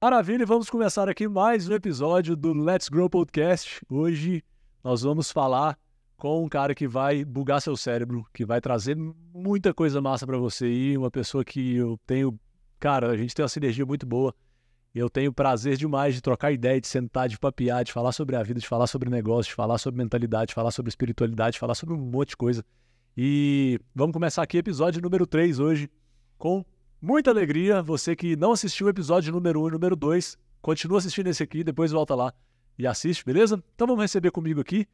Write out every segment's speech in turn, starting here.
Maravilha, vamos começar aqui mais um episódio do Let's Grow Podcast. Hoje nós vamos falar com um cara que vai bugar seu cérebro, que vai trazer muita coisa massa pra você aí, uma pessoa que eu tenho... Cara, a gente tem uma sinergia muito boa e eu tenho prazer demais de trocar ideia, de sentar, de papear, de falar sobre a vida, de falar sobre negócio, de falar sobre mentalidade, de falar sobre espiritualidade, de falar sobre um monte de coisa. E vamos começar aqui episódio número 3 hoje com... muita alegria, você que não assistiu o episódio número 1 e número 2, continua assistindo esse aqui, depois volta lá e assiste, beleza? Então vamos receber comigo aqui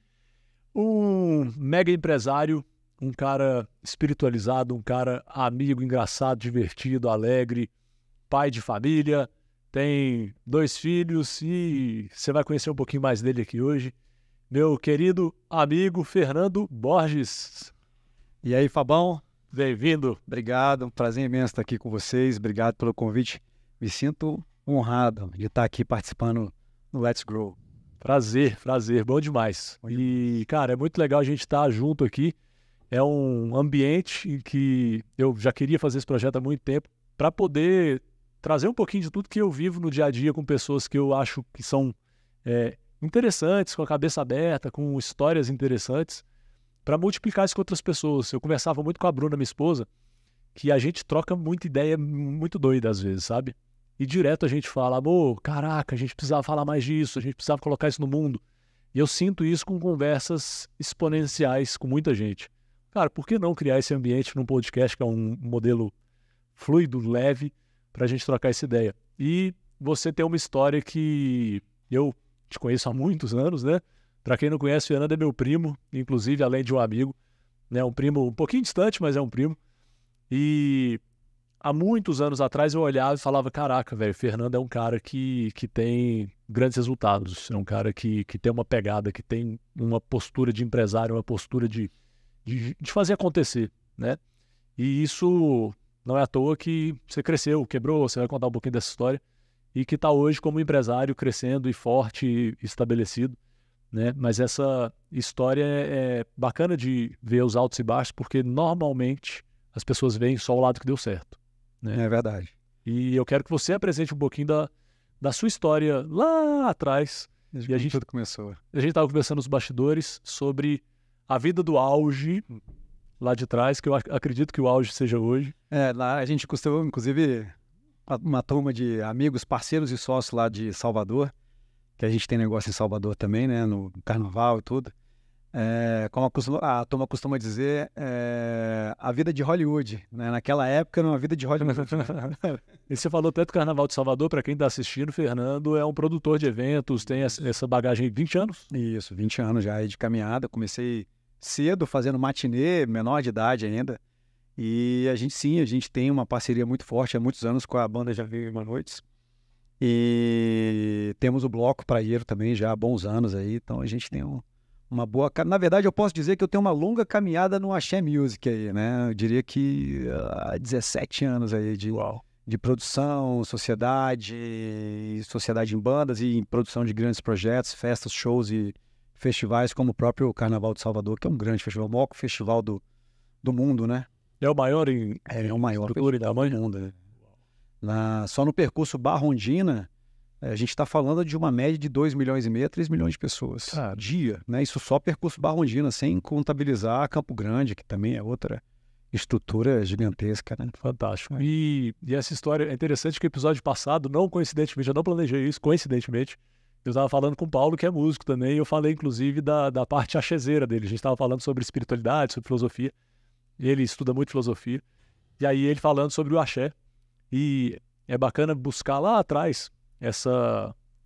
um mega empresário, um cara espiritualizado, um cara amigo, engraçado, divertido, alegre, pai de família, tem 2 filhos e você vai conhecer um pouquinho mais dele aqui hoje. Meu querido amigo Fernando Borges. E aí, Fabão? Bem-vindo. Obrigado, um prazer imenso estar aqui com vocês, obrigado pelo convite. Me sinto honrado de estar aqui participando no Let's Grow. Prazer, bom demais. E, cara, é muito legal a gente estar junto aqui. É um ambiente em que eu já queria fazer esse projeto há muito tempo para poder trazer um pouquinho de tudo que eu vivo no dia a dia com pessoas que eu acho que são interessantes, com a cabeça aberta, com histórias interessantes, para multiplicar isso com outras pessoas. Eu conversava muito com a Bruna, minha esposa, que a gente troca muita ideia muito doida às vezes, sabe? E direto a gente fala, amor, caraca, a gente precisava falar mais disso, a gente precisava colocar isso no mundo. E eu sinto isso com conversas exponenciais com muita gente. Cara, por que não criar esse ambiente num podcast que é um modelo fluido, leve, pra gente trocar essa ideia? E você tem uma história que eu te conheço há muitos anos, né? Pra quem não conhece, o Fernando é meu primo, inclusive, além de um amigo, né? Um primo um pouquinho distante, mas é um primo. E há muitos anos atrás eu olhava e falava, caraca, velho, o Fernando é um cara que tem grandes resultados, é um cara que tem uma pegada, que tem uma postura de empresário, uma postura de fazer acontecer, né? E isso não é à toa que você cresceu, quebrou, você vai contar um pouquinho dessa história, e que está hoje como empresário crescendo e forte e estabelecido, né? Mas essa história é bacana de ver os altos e baixos, porque normalmente as pessoas veem só o lado que deu certo, né? É verdade. E eu quero que você apresente um pouquinho da sua história lá atrás. Desde que tudo começou. A gente estava conversando nos bastidores sobre a vida do auge lá de trás, que eu acredito que o auge seja hoje. Lá a gente costumou, inclusive, uma turma de amigos, parceiros e sócios lá de Salvador, que a gente tem negócio em Salvador também, né, no Carnaval e tudo. Como a turma costuma dizer, a vida de Hollywood, né? Naquela época era uma vida de Hollywood. E você falou tanto do Carnaval de Salvador, para quem está assistindo, o Fernando é um produtor de eventos, tem essa bagagem de 20 anos? Isso, 20 anos já aí de caminhada, comecei cedo fazendo matinê, menor de idade ainda, e a gente tem uma parceria muito forte há muitos anos com a banda Já Veio Uma Noites, e temos o Bloco Praieiro também já há bons anos aí, então a gente tem uma boa... Na verdade, eu posso dizer que eu tenho uma longa caminhada no Axé Music aí, né? Eu diria que há 17 anos aí de produção, sociedade em bandas e em produção de grandes projetos, festas, shows e festivais como o próprio Carnaval de Salvador, que é um grande festival, o maior festival do mundo, né? É o maior É o maior festival do mundo, né? Só no percurso Barra-Ondina, a gente está falando de uma média de 2,5 milhões, 3 milhões de pessoas dia, né? Isso só percurso Barra-Ondina, sem contabilizar Campo Grande, que também é outra estrutura gigantesca, né? Fantástico. E essa história é interessante que o episódio passado, não coincidentemente, eu não planejei isso, coincidentemente, eu estava falando com o Paulo, que é músico também, e eu falei inclusive da parte axezeira dele. A gente estava falando sobre espiritualidade, sobre filosofia, ele estuda muito filosofia, e aí ele falando sobre o axé, e é bacana buscar lá atrás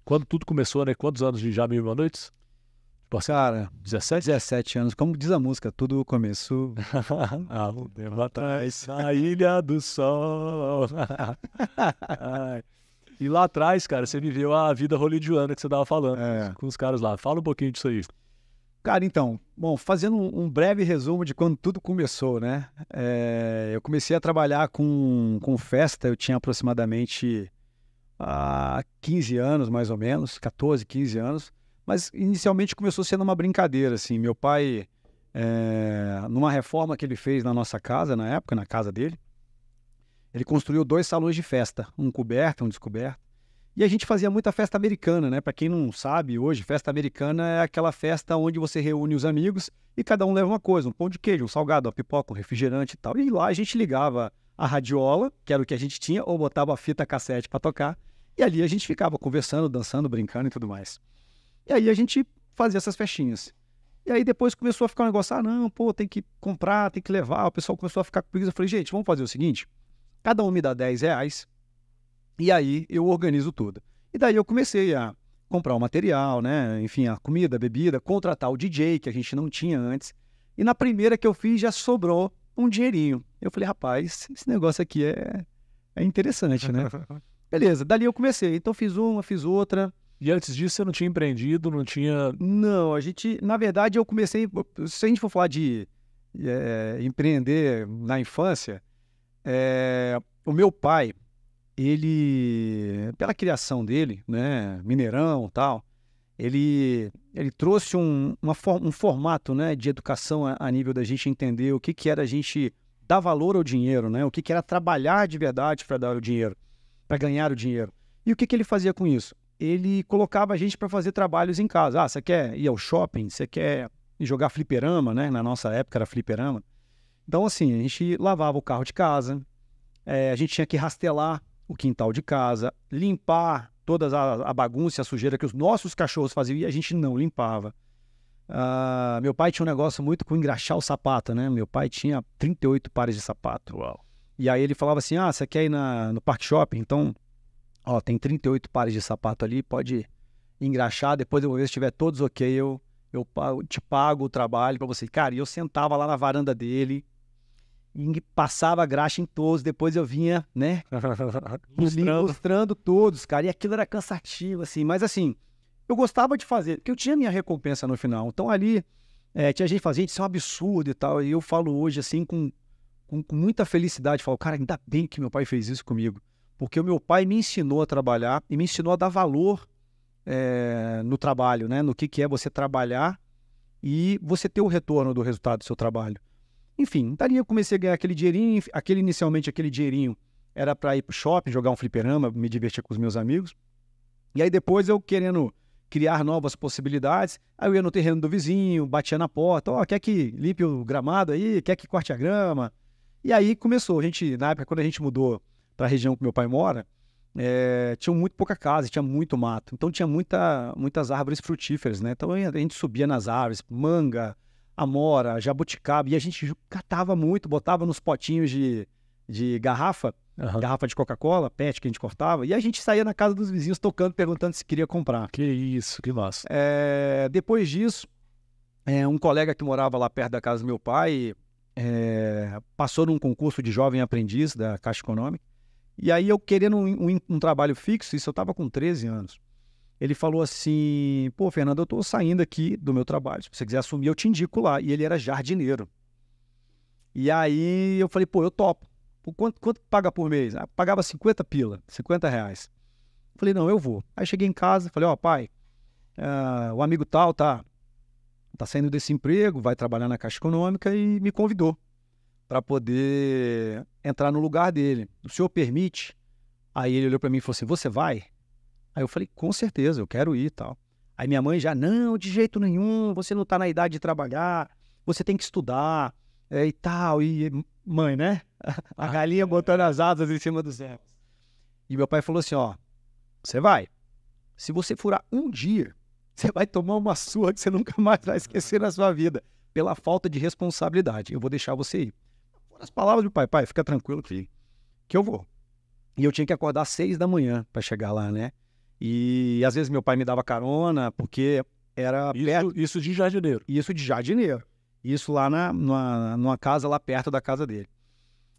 quando tudo começou, né? Quantos anos de Já Mil e Uma Noites? Cara, 17? 17 anos, como diz a música, tudo começou há um tempo atrás, na Ilha do Sol. E lá atrás, cara, você viveu a vida hollywoodiana que você estava falando com os caras lá. Fala um pouquinho disso aí. Cara, então, bom, fazendo um breve resumo de quando tudo começou, né? Eu comecei a trabalhar com festa, eu tinha aproximadamente 15 anos, mais ou menos, 14, 15 anos, mas inicialmente começou sendo uma brincadeira, assim. Meu pai, numa reforma que ele fez na nossa casa, na época, na casa dele, ele construiu 2 salões de festa, um coberto, um descoberto, E a gente fazia muita festa americana, né? Para quem não sabe, hoje, festa americana é aquela festa onde você reúne os amigos e cada um leva uma coisa, um pão de queijo, um salgado, uma pipoca, um refrigerante e tal. E lá a gente ligava a radiola, que era o que a gente tinha, ou botava a fita cassete para tocar. E ali a gente ficava conversando, dançando, brincando e tudo mais. E aí a gente fazia essas festinhas. E aí depois começou a ficar um negócio, não, pô, tem que comprar, tem que levar. O pessoal começou a ficar com preguiça. Eu falei, gente, vamos fazer o seguinte, cada um me dá R$10, e aí eu organizo tudo. E daí eu comecei a comprar o material, né? Enfim, a comida, a bebida, contratar o DJ, que a gente não tinha antes. E na primeira que eu fiz já sobrou um dinheirinho. Eu falei, rapaz, esse negócio aqui é interessante, né? Beleza, dali eu comecei. Então fiz uma, fiz outra. E antes disso você não tinha empreendido, não tinha... Não, na verdade eu comecei, se a gente for falar de empreender na infância, o meu pai, ele, pela criação dele, né, mineirão e tal, ele trouxe um formato, né, de educação a nível da gente entender o que era a gente dar valor ao dinheiro, né, o que era trabalhar de verdade para dar o dinheiro, para ganhar o dinheiro. E o que ele fazia com isso? Ele colocava a gente para fazer trabalhos em casa. Você quer ir ao shopping? Você quer ir jogar fliperama, né? Na nossa época era fliperama. Então, assim, a gente lavava o carro de casa, a gente tinha que rastelar o quintal de casa, limpar toda a bagunça, a sujeira que os nossos cachorros faziam e a gente não limpava. Meu pai tinha um negócio muito com engraxar o sapato, né? Meu pai tinha 38 pares de sapato. Uau. E aí ele falava assim, você quer ir no Parque Shopping? Então, tem 38 pares de sapato ali, pode engraxar, depois eu vou ver se estiver todos ok, eu te pago o trabalho para você. Cara, e eu sentava lá na varanda dele, e passava a graxa em todos, depois eu vinha, né, mostrando todos, cara, e aquilo era cansativo, assim, mas assim, eu gostava de fazer, porque eu tinha minha recompensa no final, então ali, tinha gente que fazia, isso é um absurdo e tal, e eu falo hoje, assim, com muita felicidade, falo, cara, ainda bem que meu pai fez isso comigo, porque o meu pai me ensinou a trabalhar e me ensinou a dar valor no trabalho, né, no que é você trabalhar e você ter o retorno do resultado do seu trabalho. Enfim, daí eu comecei a ganhar aquele dinheirinho, inicialmente aquele dinheirinho era para ir pro shopping, jogar um fliperama, me divertir com os meus amigos. E aí depois eu querendo criar novas possibilidades, aí eu ia no terreno do vizinho, batia na porta, quer que limpe o gramado aí, quer que corte a grama? E aí começou, na época quando a gente mudou para a região que meu pai mora, tinha muito pouca casa, tinha muito mato, então tinha muitas árvores frutíferas, né? Então a gente subia nas árvores, manga, amora, jabuticaba, e a gente catava muito, botava nos potinhos de garrafa, garrafa de Coca-Cola, PET que a gente cortava, e a gente saía na casa dos vizinhos tocando, perguntando se queria comprar. Que isso, que massa. Depois disso, um colega que morava lá perto da casa do meu pai passou num concurso de jovem aprendiz da Caixa Econômica, e aí eu querendo um trabalho fixo, isso eu estava com 13 anos. Ele falou assim, pô, Fernando, eu tô saindo aqui do meu trabalho, se você quiser assumir, eu te indico lá. E ele era jardineiro. E aí eu falei, pô, eu topo. Quanto paga por mês? Pagava 50 pila, R$50. Falei, não, eu vou. Aí cheguei em casa, falei, pai, o amigo tal tá saindo desse emprego, vai trabalhar na Caixa Econômica e me convidou para poder entrar no lugar dele. O senhor permite? Aí ele olhou para mim e falou assim, você vai? Aí eu falei, com certeza, eu quero ir e tal. Aí minha mãe já, não, de jeito nenhum, você não tá na idade de trabalhar, você tem que estudar e tal. E mãe, né? A galinha botando as asas em cima dos erros. E meu pai falou assim, você vai. Se você furar um dia, você vai tomar uma surra que você nunca mais vai esquecer na sua vida, pela falta de responsabilidade. Eu vou deixar você ir. Foram as palavras do pai, fica tranquilo, filho, que eu vou. E eu tinha que acordar às 6 da manhã para chegar lá, né? E às vezes meu pai me dava carona, porque era isso de jardineiro. Isso de jardineiro. Isso lá numa casa lá perto da casa dele.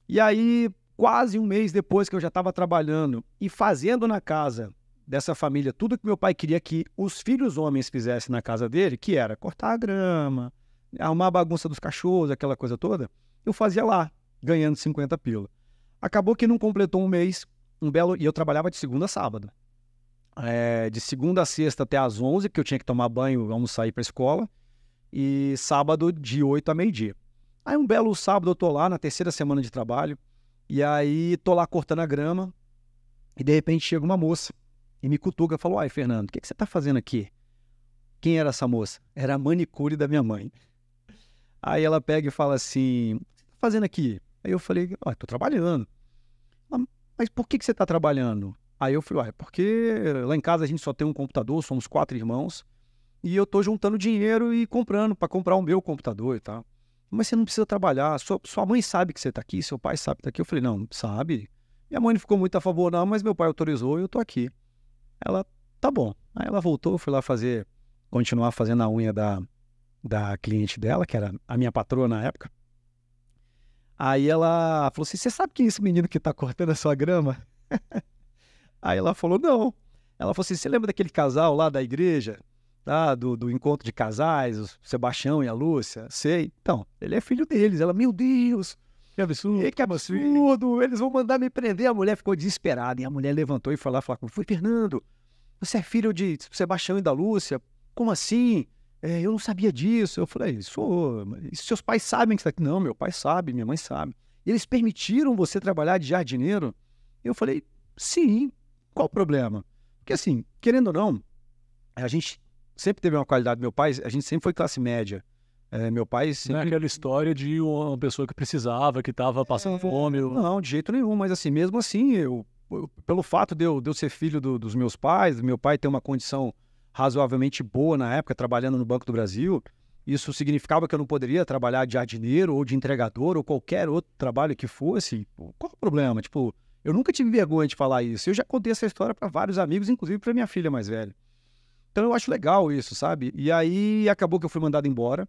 E aí, quase um mês depois que eu já estava trabalhando e fazendo na casa dessa família tudo que meu pai queria que os filhos homens fizessem na casa dele, que era cortar a grama, arrumar a bagunça dos cachorros, aquela coisa toda, eu fazia lá, ganhando 50 pila. Acabou que não completou um mês, e eu trabalhava de segunda a sábado. De segunda a sexta até às 11, porque eu tinha que tomar banho, almoçar e ir para a escola, e sábado de 8 a meio-dia. Aí um belo sábado eu tô lá na terceira semana de trabalho, e aí tô lá cortando a grama, e de repente chega uma moça, e me cutuca, falou, ai, Fernando, o que você tá fazendo aqui? Quem era essa moça? Era a manicure da minha mãe. Aí ela pega e fala assim, o que você tá fazendo aqui? Aí eu falei, tô trabalhando. Mas por que você tá trabalhando? Aí eu falei, porque lá em casa a gente só tem um computador, somos 4 irmãos, e eu tô juntando dinheiro e comprando para comprar o meu computador e tal. Mas você não precisa trabalhar, sua mãe sabe que você tá aqui, seu pai sabe que tá aqui. Eu falei, não, sabe. Minha mãe não ficou muito a favor não, mas meu pai autorizou e eu tô aqui. Ela, tá bom. Aí ela voltou, fui lá continuar fazendo a unha da cliente dela, que era a minha patroa na época. Aí ela falou assim, você sabe quem é esse menino que tá cortando a sua grama? Aí ela falou, não. Ela falou assim, você lembra daquele casal lá da igreja? Tá? Do encontro de casais, o Sebastião e a Lúcia? Sei. Então, ele é filho deles. Ela, meu Deus, Que absurdo. que absurdo, eles vão mandar me prender. A mulher ficou desesperada. E a mulher levantou e foi lá falar comigo, Fernando, você é filho de Sebastião e da Lúcia? Como assim? Eu não sabia disso. Eu falei, sou. E seus pais sabem que você está aqui? Não, meu pai sabe, minha mãe sabe. Eles permitiram você trabalhar de jardineiro? Eu falei, sim. Qual o problema? Porque assim, querendo ou não, a gente sempre teve uma qualidade. Meu pai, a gente sempre foi classe média. Meu pai sempre... Não é aquela história de uma pessoa que precisava, que estava passando fome. Não, de jeito nenhum. Mas assim, mesmo assim, pelo fato de eu ser filho dos meus pais, do meu pai ter uma condição razoavelmente boa na época, trabalhando no Banco do Brasil, isso significava que eu não poderia trabalhar de jardineiro ou de entregador ou qualquer outro trabalho que fosse. Qual o problema? Tipo, eu nunca tive vergonha de falar isso. Eu já contei essa história para vários amigos, inclusive para minha filha mais velha. Então eu acho legal isso, sabe? E aí acabou que eu fui mandado embora.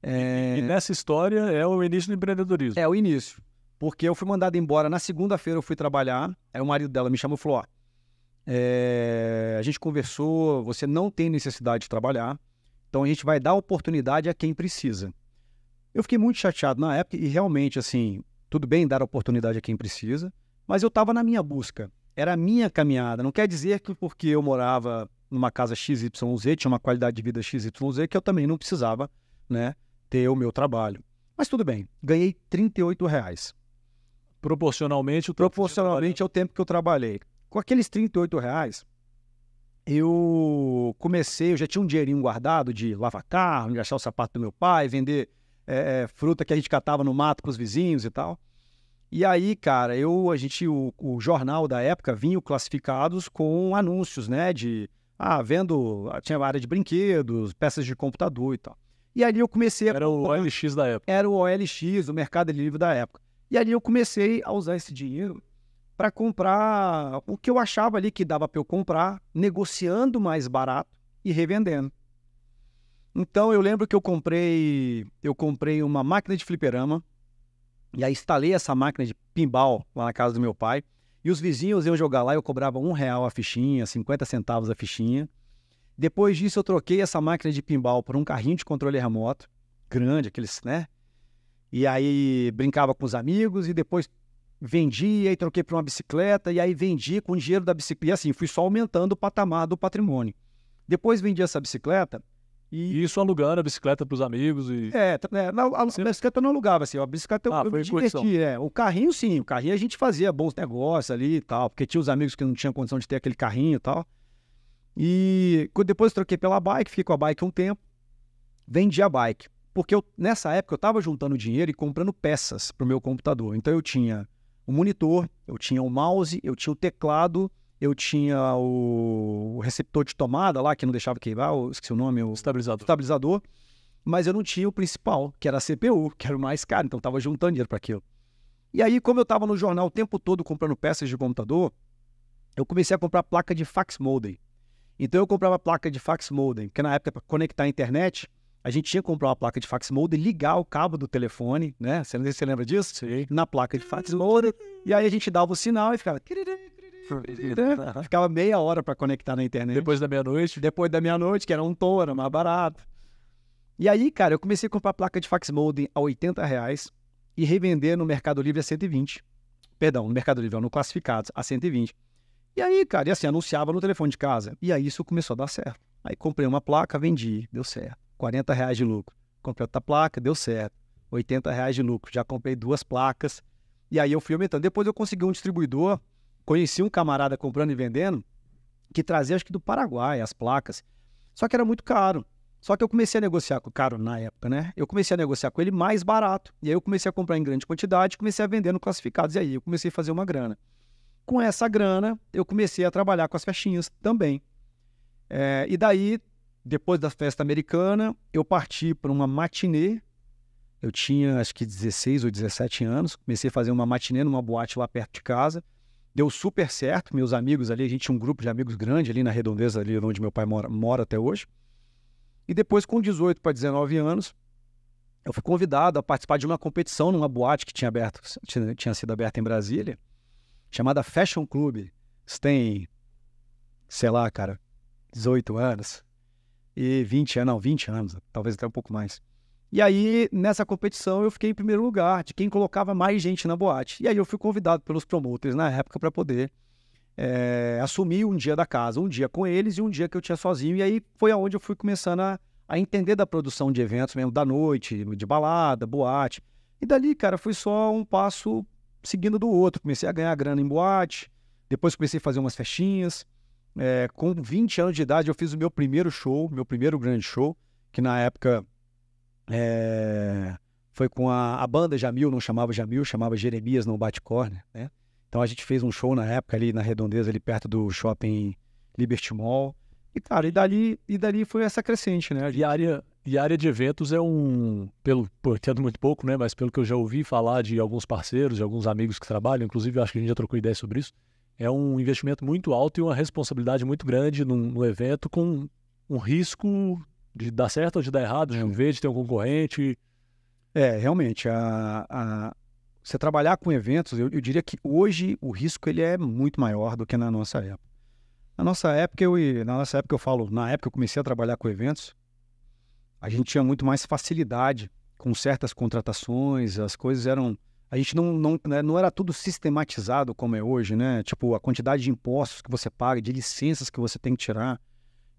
E nessa história é o início do empreendedorismo. É o início. Porque eu fui mandado embora. Na segunda-feira eu fui trabalhar. Aí o marido dela me chamou e falou, a gente conversou, você não tem necessidade de trabalhar, então a gente vai dar oportunidade a quem precisa. Eu fiquei muito chateado na época e realmente, assim, tudo bem dar oportunidade a quem precisa, mas eu estava na minha busca. Era a minha caminhada. Não quer dizer que porque eu morava numa casa XYZ, tinha uma qualidade de vida XYZ, que eu também não precisava, né, ter o meu trabalho. Mas tudo bem, ganhei R$38. Proporcionalmente ao tempo que eu trabalhei. Com aqueles R$38, eu já tinha um dinheirinho guardado de lavar carro, engraxar o sapato do meu pai, vender fruta que a gente catava no mato para os vizinhos e tal. E aí, cara, o jornal da época vinha classificados com anúncios, né, tinha área de brinquedos, peças de computador e tal. E ali eu comecei Era o OLX da época. Era o OLX, o Mercado Livre da época. E ali eu comecei a usar esse dinheiro para comprar o que eu achava ali que dava para eu comprar, negociando mais barato e revendendo. Então eu lembro que eu comprei uma máquina de fliperama, e aí instalei essa máquina de pinball lá na casa do meu pai, e os vizinhos iam jogar lá, eu cobrava R$1 a fichinha, 50 centavos a fichinha. Depois disso eu troquei essa máquina de pinball por um carrinho de controle remoto, grande, aqueles, né? E aí brincava com os amigos e depois vendia e troquei por uma bicicleta e aí vendi com o dinheiro da bicicleta. E assim, fui só aumentando o patamar do patrimônio. Depois vendi essa bicicleta e... Isso alugando a bicicleta para os amigos e... a bicicleta eu não alugava, assim, a bicicleta eu me divertia. O carrinho sim, o carrinho a gente fazia bons negócios ali e tal, porque tinha os amigos que não tinham condição de ter aquele carrinho e tal. E depois troquei pela bike, fiquei com a bike um tempo, vendi a bike. Porque nessa época eu estava juntando dinheiro e comprando peças para o meu computador. Então eu tinha o monitor, eu tinha o mouse, eu tinha o teclado, eu tinha o receptor de tomada lá, que não deixava queimar, esqueci o nome, o estabilizador. Mas eu não tinha o principal, que era a CPU, que era o mais caro. Então eu estava juntando dinheiro para aquilo. E aí, como eu estava no jornal o tempo todo comprando peças de computador, eu comecei a comprar placa de fax modem. Então eu comprava placa de fax modem, porque na época, para conectar a internet, a gente tinha que comprar uma placa de fax modem, ligar o cabo do telefone, né? Você lembra disso? Sim. Na placa de fax modem. E aí a gente dava o sinal e ficava... Ficava meia hora para conectar na internet. Depois da meia-noite? Depois da meia-noite, que era um tom, era mais barato. E aí, cara, eu comecei a comprar placa de fax modem a R$80 e revender no Mercado Livre a 120. Perdão, no Mercado Livre, no Classificados, a 120. E aí, cara, e assim, anunciava no telefone de casa. E aí isso começou a dar certo. Aí comprei uma placa, vendi, deu certo. R$40 de lucro. Comprei outra placa, deu certo. R$80 de lucro. Já comprei 2 placas. E aí eu fui aumentando. Depois eu consegui um distribuidor, conheci um camarada comprando e vendendo. que trazia, acho que do Paraguai, as placas. Só que era muito caro. Só que eu comecei a negociar com o cara na época, né? Eu comecei a negociar com ele mais barato. E aí eu comecei a comprar em grande quantidade, comecei a vender no classificados. E aí eu comecei a fazer uma grana. Com essa grana, eu comecei a trabalhar com as festinhas também. E daí, depois da festa americana, eu parti para uma matinê. Eu tinha, acho que 16 ou 17 anos. Comecei a fazer uma matinê numa boate lá perto de casa. Deu super certo. Meus amigos ali, a gente tinha um grupo de amigos grande ali na Redondeza, ali onde meu pai mora até hoje. E depois, com 18 para 19 anos, eu fui convidado a participar de uma competição numa boate que tinha sido aberta em Brasília, chamada Fashion Club. Isso tem, sei lá, cara, 18 anos. E 20 anos, talvez até um pouco mais. E aí, nessa competição, eu fiquei em primeiro lugar, de quem colocava mais gente na boate. E aí eu fui convidado pelos promoters na época para poder assumir um dia da casa, um dia com eles e um dia que eu tinha sozinho. E aí foi aonde eu fui começando a entender da produção de eventos mesmo, da noite, de balada, boate. E dali, cara, foi só um passo seguindo do outro. Comecei a ganhar grana em boate, depois comecei a fazer umas festinhas. Com 20 anos de idade eu fiz o meu primeiro show, meu primeiro grande show, que na época foi com a banda Jamil, não chamava Jamil, chamava Jeremias no Bate-Corner, né? Então a gente fez um show na época ali na Redondeza, ali perto do shopping Liberty Mall. E, cara, e dali foi essa crescente, né? E a área de eventos é entendo muito pouco, né? Mas pelo que eu já ouvi falar de alguns parceiros, de alguns amigos que trabalham, inclusive eu acho que a gente já trocou ideia sobre isso, é um investimento muito alto e uma responsabilidade muito grande no evento, com um risco de dar certo ou de dar errado, de chover, de ter um concorrente. Realmente, você trabalhar com eventos, eu diria que hoje o risco ele é muito maior do que na nossa época. Na nossa época eu falo, na época eu comecei a trabalhar com eventos, a gente tinha muito mais facilidade com certas contratações, as coisas eram... A gente não era tudo sistematizado como é hoje, né? Tipo, a quantidade de impostos que você paga, de licenças que você tem que tirar.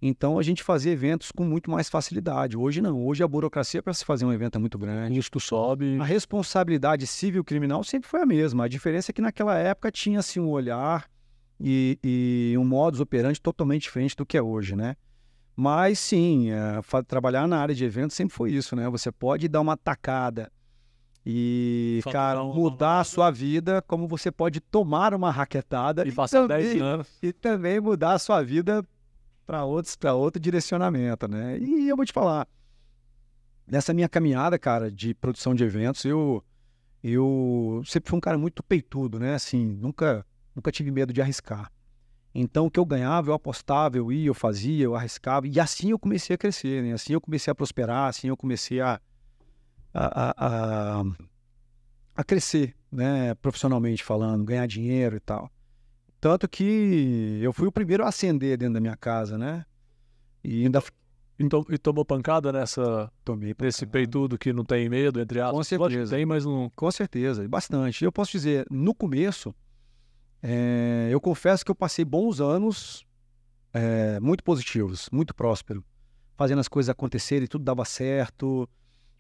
Então, a gente fazia eventos com muito mais facilidade. Hoje não. Hoje a burocracia para se fazer um evento é muito grande. O custo sobe. A responsabilidade civil-criminal sempre foi a mesma. A diferença é que naquela época tinha-se um olhar e um modus operandi totalmente diferente do que é hoje, né? Mas sim, trabalhar na área de eventos sempre foi isso, né? Você pode dar uma tacada e, cara, mudar a sua vida, como você pode tomar uma raquetada e passar 10 anos. E também mudar a sua vida para outro direcionamento, né? E eu vou te falar, nessa minha caminhada, cara, de produção de eventos, eu sempre fui um cara muito peitudo, né? Assim, nunca tive medo de arriscar. Então, o que eu ganhava, eu apostava, eu ia, eu fazia, eu arriscava, e assim eu comecei a crescer, né? Assim eu comecei a prosperar, assim eu comecei a crescer, né? Profissionalmente falando, ganhar dinheiro e tal. Tanto que eu fui o primeiro a ascender dentro da minha casa, né? E ainda... E tomou pancada Tomei pancada. Nesse peitudo que não tem medo, entre aspas? Com certeza. Lógico que tem, mas não... Com certeza, bastante. Eu posso dizer, no começo, eu confesso que eu passei bons anos muito positivos, muito próspero, fazendo as coisas acontecerem, tudo dava certo.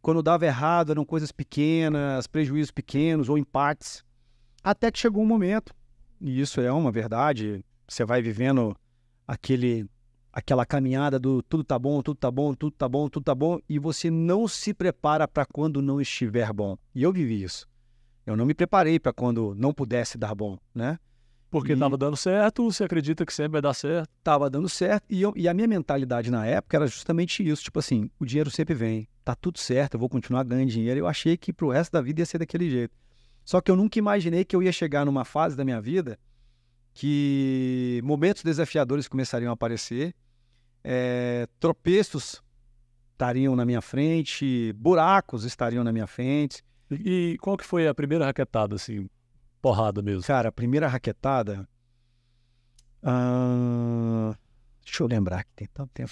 Quando dava errado, eram coisas pequenas, prejuízos pequenos ou empates. Até que chegou um momento, e isso é uma verdade, você vai vivendo aquela caminhada do tudo tá bom, tudo tá bom, tudo tá bom, tudo tá bom, e você não se prepara para quando não estiver bom. E eu vivi isso. Eu não me preparei para quando não pudesse dar bom, né? Porque estava dando certo, você acredita que sempre vai dar certo? Estava dando certo, e a minha mentalidade na época era justamente isso, tipo assim, o dinheiro sempre vem, tá tudo certo, eu vou continuar ganhando dinheiro. Eu achei que pro resto da vida ia ser daquele jeito. Só que eu nunca imaginei que eu ia chegar numa fase da minha vida que momentos desafiadores começariam a aparecer, tropeços estariam na minha frente, buracos estariam na minha frente. E qual que foi a primeira raquetada, assim, porrada mesmo? Cara, a primeira raquetada... deixa eu lembrar que tem tanto tempo.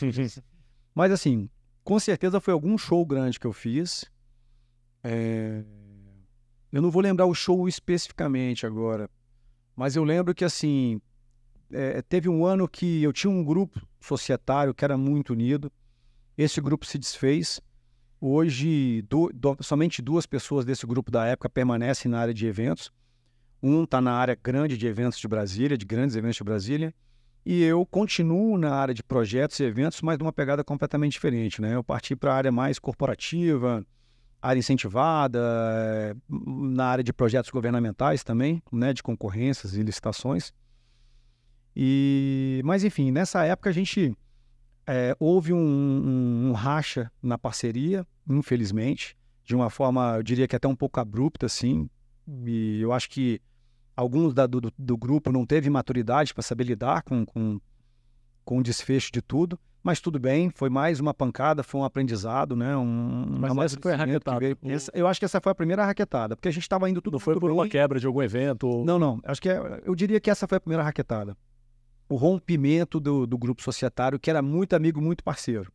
Mas assim, com certeza foi algum show grande que eu fiz. Eu não vou lembrar o show especificamente agora, mas eu lembro que assim, teve um ano que eu tinha um grupo societário que era muito unido. Esse grupo se desfez. Hoje, somente 2 pessoas desse grupo da época permanecem na área de eventos. Um está na área grande de eventos de Brasília, de grandes eventos de Brasília, E eu continuo na área de projetos e eventos, mas numa pegada completamente diferente, né? Eu parti para a área mais corporativa, área incentivada, na área de projetos governamentais também, né? De concorrências e licitações. Mas, enfim, nessa época a gente houve um racha na parceria, infelizmente, de uma forma, eu diria que até um pouco abrupta, assim, e eu acho que alguns do grupo não teve maturidade para saber lidar com o desfecho de tudo, mas tudo bem, foi mais uma pancada, foi um aprendizado, né? Mas essa foi a raquetada. Eu acho que essa foi a primeira raquetada, porque a gente estava indo tudo não foi por uma quebra de algum evento? Ou... Não, acho que eu diria que essa foi a primeira raquetada. O rompimento do grupo societário, que era muito amigo, muito parceiro.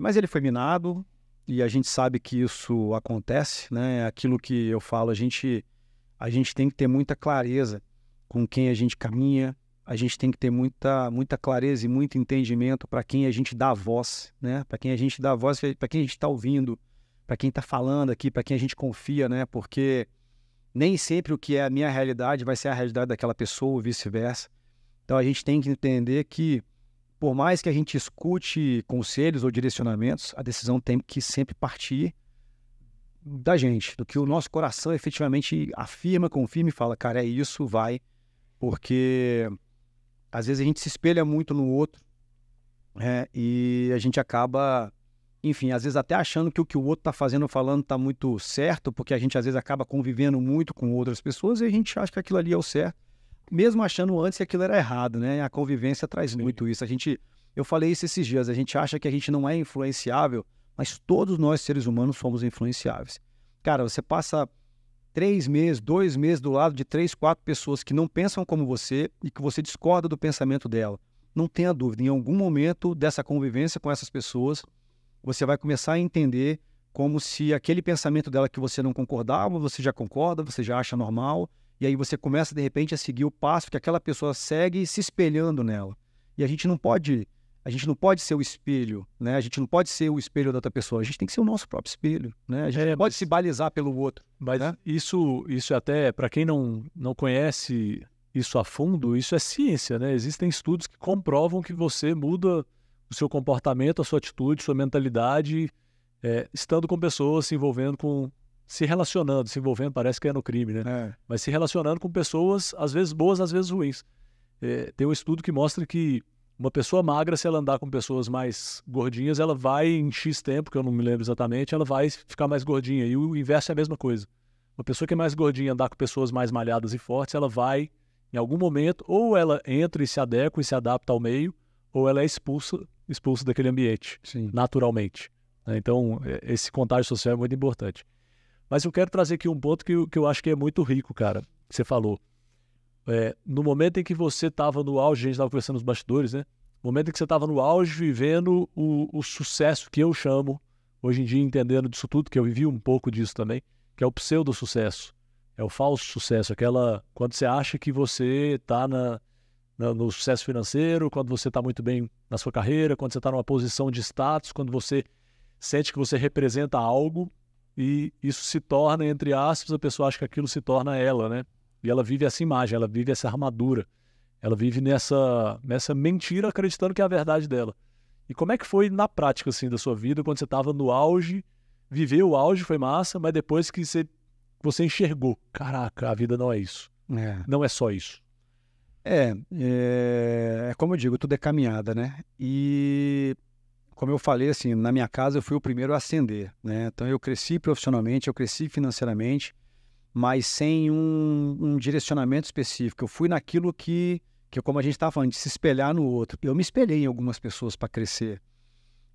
Mas ele foi minado, e a gente sabe que isso acontece, né? Aquilo que eu falo, a gente tem que ter muita clareza com quem a gente caminha, a gente tem que ter muita clareza e muito entendimento para quem a gente dá voz, né? Para quem a gente dá voz, para quem a gente está ouvindo, para quem está falando aqui, para quem a gente confia, né? Porque nem sempre o que é a minha realidade vai ser a realidade daquela pessoa ou vice-versa. Então a gente tem que entender que, por mais que a gente escute conselhos ou direcionamentos, a decisão tem que sempre partir da gente, do que o nosso coração efetivamente afirma, confirma e fala, cara, é isso, vai. Porque às vezes a gente se espelha muito no outro, e a gente acaba, enfim, às vezes até achando que o que o outro está fazendo ou falando está muito certo, porque a gente às vezes acaba convivendo muito com outras pessoas e a gente acha que aquilo ali é o certo, mesmo achando antes que aquilo era errado, né? A convivência traz muito isso. Eu falei isso esses dias, a gente acha que a gente não é influenciável, mas todos nós, seres humanos, somos influenciáveis. Cara, você passa 3 meses, 2 meses do lado de 3, 4 pessoas que não pensam como você e que você discorda do pensamento dela. Não tenha dúvida, em algum momento dessa convivência com essas pessoas, você vai começar a entender como se aquele pensamento dela que você não concordava, você já concorda, você já acha normal, e aí você começa, de repente, a seguir o passo que aquela pessoa segue se espelhando nela. E a gente não pode ser o espelho, né? A gente não pode ser o espelho da outra pessoa, a gente tem que ser o nosso próprio espelho, né? A gente não pode se balizar pelo outro. Mas né? isso até, para quem não conhece isso a fundo, isso é ciência, né? Existem estudos que comprovam que você muda o seu comportamento, a sua atitude, sua mentalidade, estando com pessoas, se relacionando, se envolvendo, parece que é no crime, né? Mas se relacionando com pessoas, às vezes boas, às vezes ruins. Tem um estudo que mostra que uma pessoa magra, se ela andar com pessoas mais gordinhas, ela vai, em X tempo, que eu não me lembro exatamente, ela vai ficar mais gordinha. E o inverso é a mesma coisa. Uma pessoa que é mais gordinha andar com pessoas mais malhadas e fortes, ela vai, em algum momento, ou ela entra e se adequa e se adapta ao meio, ou ela é expulsa daquele ambiente, Sim. naturalmente. Então, esse contágio social é muito importante. Mas eu quero trazer aqui um ponto que eu acho que é muito rico, cara, que você falou. No momento em que você estava no auge, a gente estava conversando nos bastidores, né? No momento em que você estava no auge, vivendo o sucesso que eu chamo, hoje em dia entendendo disso tudo, que eu vivi um pouco disso também, que é o pseudo-sucesso, é o falso sucesso, quando você acha que você está no sucesso financeiro, quando você está muito bem na sua carreira, quando você está numa posição de status, quando você sente que você representa algo e isso se torna, entre aspas, a pessoa acha que aquilo se torna ela, né? E ela vive essa imagem, ela vive essa armadura, ela vive nessa mentira acreditando que é a verdade dela. E como é que foi na prática, assim, da sua vida, quando você estava no auge, viver o auge foi massa, mas depois que você enxergou, caraca, a vida não é isso, não é só isso. Como eu digo, tudo é caminhada, né? E como eu falei, assim, na minha casa eu fui o primeiro a ascender, né? Então eu cresci profissionalmente, eu cresci financeiramente, mas sem um direcionamento específico. Eu fui naquilo que como a gente estava falando, de se espelhar no outro. Eu me espelhei em algumas pessoas para crescer.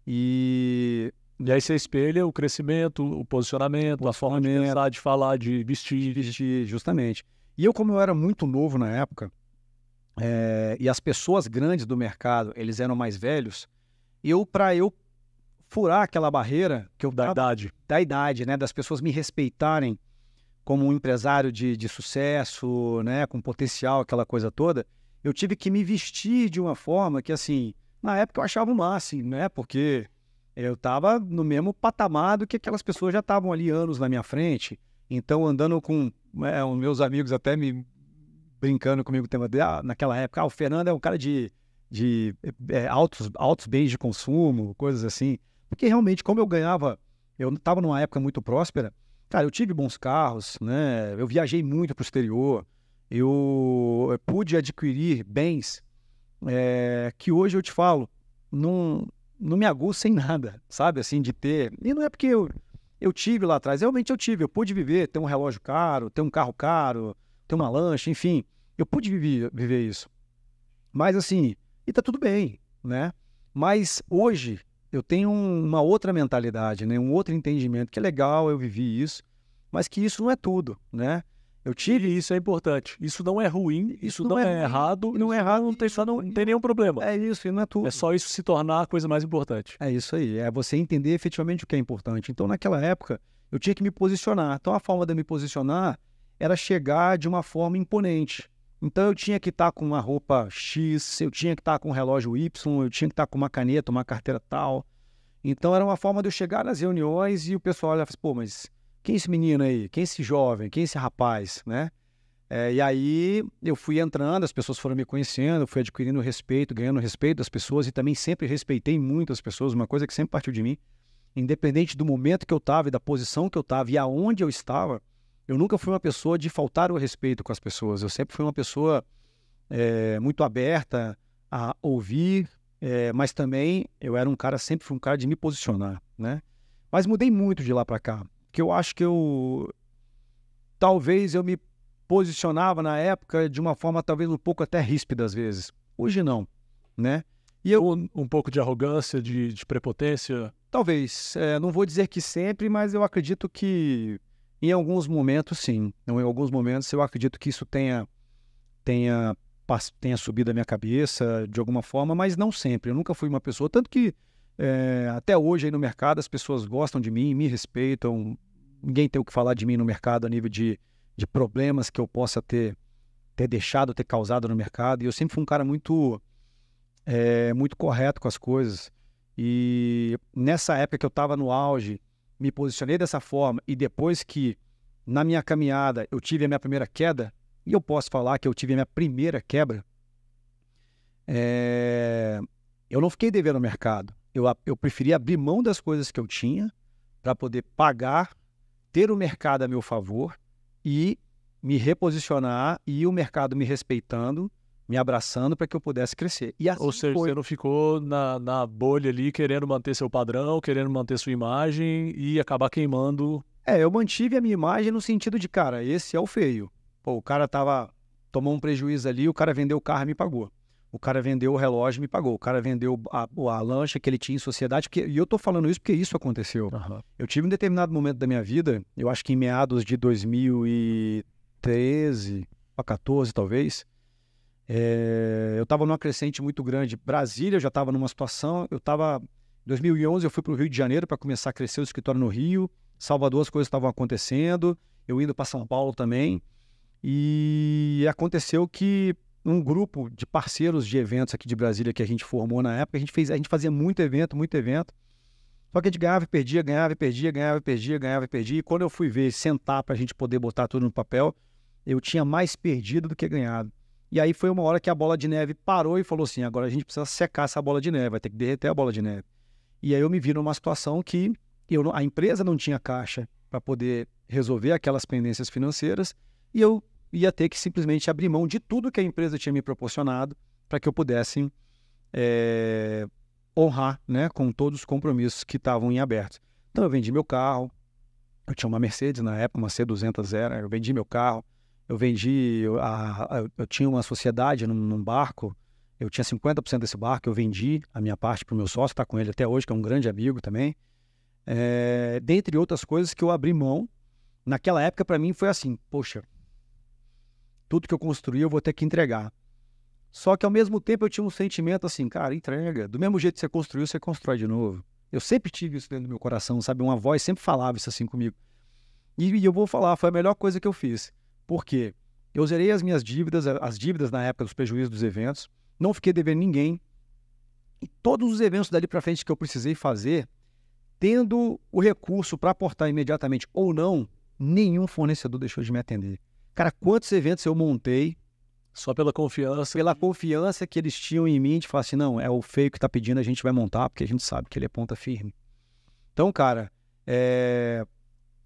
E aí você espelha o crescimento, o posicionamento, a forma de pensar, de falar, de vestir. Justamente. E eu, como eu era muito novo na época, e as pessoas grandes do mercado, eles eram mais velhos, para eu furar aquela barreira da idade, né, das pessoas me respeitarem como um empresário de sucesso, né, com potencial, aquela coisa toda, eu tive que me vestir de uma forma que, assim, na época eu achava o máximo, né, porque eu estava no mesmo patamar do que aquelas pessoas já estavam ali anos na minha frente. Então, andando com os meus amigos até me brincando comigo o tema naquela época, o Fernando é um cara de altos bens de consumo, coisas assim. Porque realmente, como eu estava numa época muito próspera, cara, eu tive bons carros, né? Eu viajei muito para o exterior, eu pude adquirir bens que hoje eu te falo, não me aguçam em nada, sabe? Assim, de ter. E não é porque eu tive lá atrás, realmente eu pude viver, ter um relógio caro, ter um carro caro, ter uma lancha, enfim, eu pude viver isso. Mas assim, e tá tudo bem, né? Mas hoje eu tenho uma outra mentalidade, né? Um outro entendimento, que é legal, eu vivi isso, mas que isso não é tudo, né? Eu tive. E isso é importante. Isso não é ruim, isso não é ruim, errado. não é errado, Não tem nenhum problema. É isso, e não é tudo. É só isso se tornar a coisa mais importante. É isso aí, é você entender efetivamente o que é importante. Então, naquela época, eu tinha que me posicionar. Então, a forma de me posicionar era chegar de uma forma imponente. Então, eu tinha que estar com uma roupa X, eu tinha que estar com um relógio Y, eu tinha que estar com uma caneta, uma carteira tal. Então, era uma forma de eu chegar nas reuniões e o pessoal olhava e pô, mas quem é esse menino aí? Quem é esse jovem? Quem é esse rapaz? Né? E aí eu fui entrando, as pessoas foram me conhecendo, fui adquirindo respeito, ganhando respeito das pessoas e também sempre respeitei muito as pessoas, uma coisa que sempre partiu de mim. Independente do momento que eu estava e da posição que eu estava e aonde eu estava, eu nunca fui uma pessoa de faltar o respeito com as pessoas. Eu sempre fui uma pessoa muito aberta a ouvir, mas também eu era sempre fui um cara de me posicionar, né? Mas mudei muito de lá para cá, porque eu acho que talvez eu me posicionava na época de uma forma talvez um pouco até ríspida às vezes. Hoje não, né? E um pouco de arrogância, de prepotência? Talvez. Não vou dizer que sempre, mas eu acredito que em alguns momentos, sim. Em alguns momentos eu acredito que isso tenha subido a minha cabeça de alguma forma, mas não sempre. Eu nunca fui uma pessoa. Tanto que até hoje aí no mercado as pessoas gostam de mim, me respeitam. Ninguém tem o que falar de mim no mercado a nível de problemas que eu possa ter deixado, ter causado no mercado. E eu sempre fui um cara muito correto com as coisas. E nessa época que eu estava no auge, me posicionei dessa forma. E depois que, na minha caminhada, eu tive a minha primeira queda, e eu posso falar que eu tive a minha primeira quebra, eu não fiquei devendo no mercado. Eu preferi abrir mão das coisas que eu tinha para poder pagar, ter o mercado a meu favor e me reposicionar e o mercado me respeitando, me abraçando para que eu pudesse crescer. E assim Ou seja, você não ficou na bolha ali querendo manter seu padrão, querendo manter sua imagem e acabar queimando. Eu mantive a minha imagem no sentido de, cara, esse é o feio. Pô, o cara tomou um prejuízo ali, o cara vendeu o carro e me pagou. O cara vendeu o relógio e me pagou. O cara vendeu a lancha que ele tinha em sociedade. E eu tô falando isso porque isso aconteceu. Uhum. Eu tive um determinado momento da minha vida, eu acho que em meados de 2013, para 14 talvez, eu estava numa crescente muito grande. Brasília, eu já estava numa situação, em 2011 eu fui para o Rio de Janeiro para começar a crescer o escritório no Rio. Salvador as coisas estavam acontecendo, eu indo para São Paulo também. E aconteceu que um grupo de parceiros de eventos aqui de Brasília que a gente formou na época, a gente fazia muito evento. Só que a gente ganhava e perdia, ganhava e perdia, ganhava e perdia, ganhava e perdia. E quando eu fui sentar para a gente poder botar tudo no papel, eu tinha mais perdido do que ganhado. E aí foi uma hora que a bola de neve parou e falou assim, agora a gente precisa secar essa bola de neve, vai ter que derreter a bola de neve. E aí eu me vi numa situação que a empresa não tinha caixa para poder resolver aquelas pendências financeiras e eu ia ter que simplesmente abrir mão de tudo que a empresa tinha me proporcionado para que eu pudesse honrar, né, com todos os compromissos que estavam em aberto. Então eu vendi meu carro, eu tinha uma Mercedes na época, uma C200, eu vendi meu carro, eu tinha uma sociedade num barco, eu tinha 50% desse barco, eu vendi a minha parte para o meu sócio, está com ele até hoje, que é um grande amigo também. Dentre outras coisas que eu abri mão, naquela época para mim foi assim, poxa, tudo que eu construí eu vou ter que entregar. Só que ao mesmo tempo eu tinha um sentimento assim, cara, entrega, do mesmo jeito que você construiu, você constrói de novo. Eu sempre tive isso dentro do meu coração, sabe? Uma voz sempre falava isso assim comigo. E eu vou falar, foi a melhor coisa que eu fiz. Por quê? Eu zerei as minhas dívidas, as dívidas na época dos prejuízos dos eventos, não fiquei devendo ninguém. E todos os eventos dali para frente que eu precisei fazer, tendo o recurso para aportar imediatamente ou não, nenhum fornecedor deixou de me atender. Cara, quantos eventos eu montei Só pela confiança. Pela confiança que eles tinham em mim de falar assim, não, é o Feio que tá pedindo, a gente vai montar, porque a gente sabe que ele é ponta firme. Então, cara,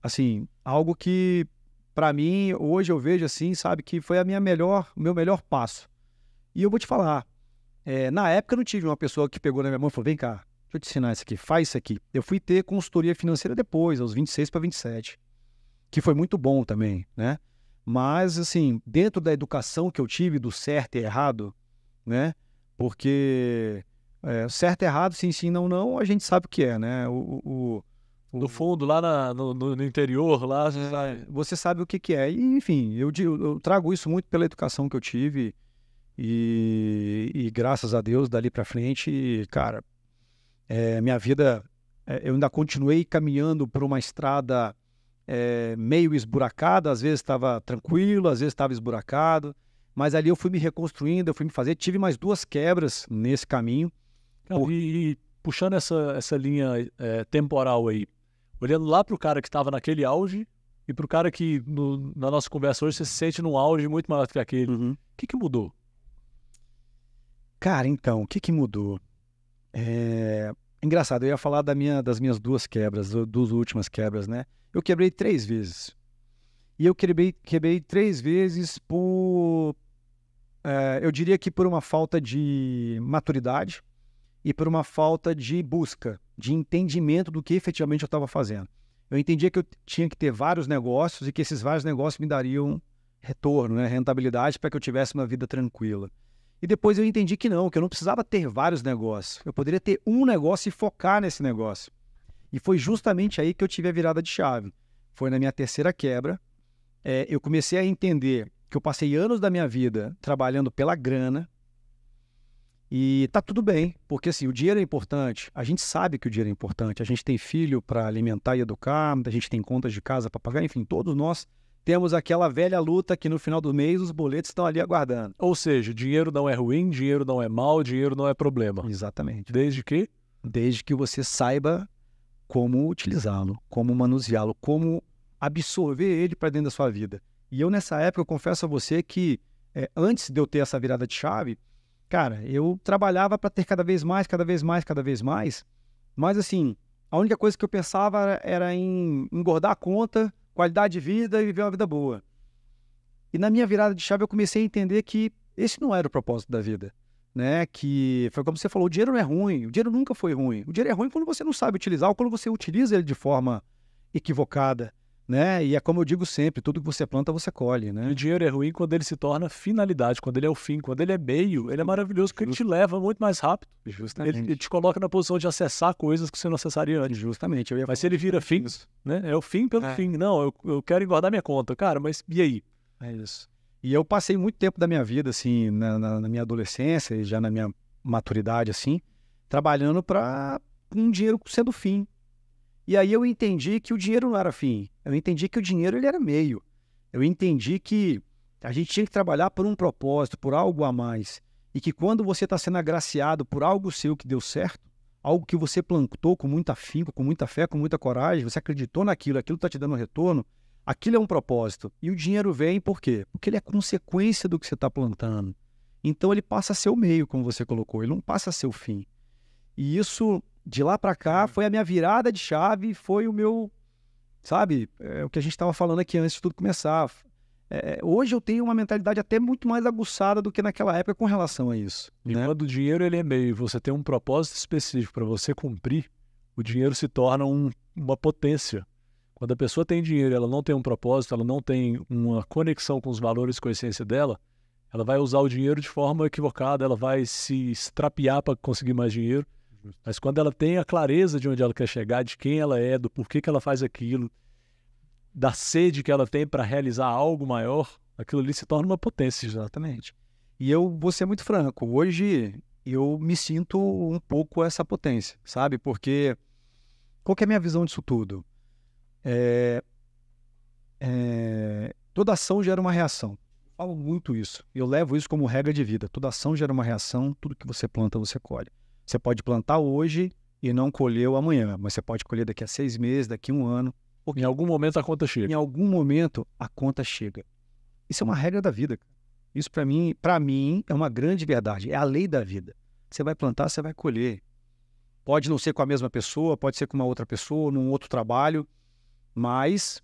assim, algo que pra mim, hoje eu vejo assim, sabe, que foi o meu melhor passo. E eu vou te falar, na época eu não tive uma pessoa que pegou na minha mão e falou, vem cá, deixa eu te ensinar isso aqui, faz isso aqui. Eu fui ter consultoria financeira depois, aos 26 para 27, que foi muito bom também, né? Mas, assim, dentro da educação que eu tive do certo e errado, né? Porque certo e errado, sim, sim, não, não, a gente sabe o que é, né? No fundo, lá no interior, lá... Você sabe o que que é. E, enfim, eu trago isso muito pela educação que eu tive e graças a Deus, dali pra frente, cara, minha vida, eu ainda continuei caminhando por uma estrada meio esburacada, às vezes estava tranquilo, às vezes estava esburacado, mas ali eu fui me reconstruindo, eu fui me fazer, tive mais 2 quebras nesse caminho. E puxando essa linha temporal aí, olhando lá pro cara que estava naquele auge e pro cara que na nossa conversa hoje você se sente num auge muito maior do que aquele. O que mudou? Cara, então, o que mudou? Engraçado, eu ia falar das minhas 2 quebras, das últimas quebras, né? Eu quebrei 3 vezes. E eu quebrei 3 vezes eu diria que por uma falta de maturidade e por uma falta de busca, de entendimento do que efetivamente eu estava fazendo. Eu entendia que eu tinha que ter vários negócios e que esses vários negócios me dariam retorno, né? Rentabilidade para que eu tivesse uma vida tranquila. E depois eu entendi que eu não precisava ter vários negócios. Eu poderia ter um negócio e focar nesse negócio. E foi justamente aí que eu tive a virada de chave. Foi na minha 3ª quebra. Eu comecei a entender que eu passei anos da minha vida trabalhando pela grana. E tá tudo bem, porque assim, o dinheiro é importante. A gente sabe que o dinheiro é importante. A gente tem filho para alimentar e educar, a gente tem contas de casa para pagar, enfim, todos nós temos aquela velha luta que no final do mês os boletos estão ali aguardando. Ou seja, dinheiro não é ruim, dinheiro não é mal, dinheiro não é problema. Exatamente. Desde que? Desde que você saiba como utilizá-lo, como manuseá-lo, como absorver ele para dentro da sua vida. E eu nessa época, eu confesso a você que antes de eu ter essa virada de chave, cara, eu trabalhava para ter cada vez mais, cada vez mais, cada vez mais. Mas assim, a única coisa que eu pensava era em engordar a conta, qualidade de vida e viver uma vida boa. E na minha virada de chave eu comecei a entender que esse não era o propósito da vida, né? Que foi como você falou, o dinheiro não é ruim, o dinheiro nunca foi ruim. O dinheiro é ruim quando você não sabe utilizar ou quando você utiliza ele de forma equivocada, né? E é como eu digo sempre, tudo que você planta, você colhe, né? O dinheiro é ruim quando ele se torna finalidade, quando ele é o fim, quando ele é meio, ele é maravilhoso porque ele te leva muito mais rápido. Justamente. Ele te coloca na posição de acessar coisas que você não acessaria antes. Justamente. Mas se ele vira fim, né? É o fim pelo fim. Não, eu quero engordar minha conta. Cara, mas e aí? É isso. E eu passei muito tempo da minha vida, assim, na minha adolescência e já na minha maturidade, assim, trabalhando para um dinheiro sendo fim. E aí eu entendi que o dinheiro não era fim. Eu entendi que o dinheiro ele era meio. Eu entendi que a gente tinha que trabalhar por um propósito, por algo a mais. E que quando você está sendo agraciado por algo seu que deu certo, algo que você plantou com muito afinco, com muita fé, com muita coragem, você acreditou naquilo, aquilo está te dando retorno, aquilo é um propósito. E o dinheiro vem por quê? Porque ele é consequência do que você está plantando. Então ele passa a ser o meio, como você colocou, ele não passa a ser o fim. E isso, de lá para cá, foi a minha virada de chave, foi o meu, sabe, o que a gente estava falando aqui antes de tudo começar. Hoje eu tenho uma mentalidade até muito mais aguçada do que naquela época com relação a isso. E né? quando o dinheiro ele é meio e você tem um propósito específico para você cumprir, o dinheiro se torna uma potência. Quando a pessoa tem dinheiro e ela não tem um propósito, ela não tem uma conexão com os valores, com a essência dela, ela vai usar o dinheiro de forma equivocada, ela vai se extrapiar para conseguir mais dinheiro. Mas quando ela tem a clareza de onde ela quer chegar, de quem ela é, do porquê que ela faz aquilo, da sede que ela tem para realizar algo maior, aquilo ali se torna uma potência. Exatamente. E eu vou ser muito franco, hoje eu me sinto um pouco essa potência, sabe? Porque qual que é a minha visão disso tudo? Toda ação gera uma reação. Eu falo muito isso. Eu levo isso como regra de vida. Toda ação gera uma reação, tudo que você planta, você colhe. Você pode plantar hoje e não colher o amanhã, mas você pode colher daqui a 6 meses, daqui a 1 ano. Em algum momento a conta chega. Em algum momento a conta chega. Isso é uma regra da vida. Isso para mim é uma grande verdade. É a lei da vida. Você vai plantar, você vai colher. Pode não ser com a mesma pessoa, pode ser com uma outra pessoa, num outro trabalho, mas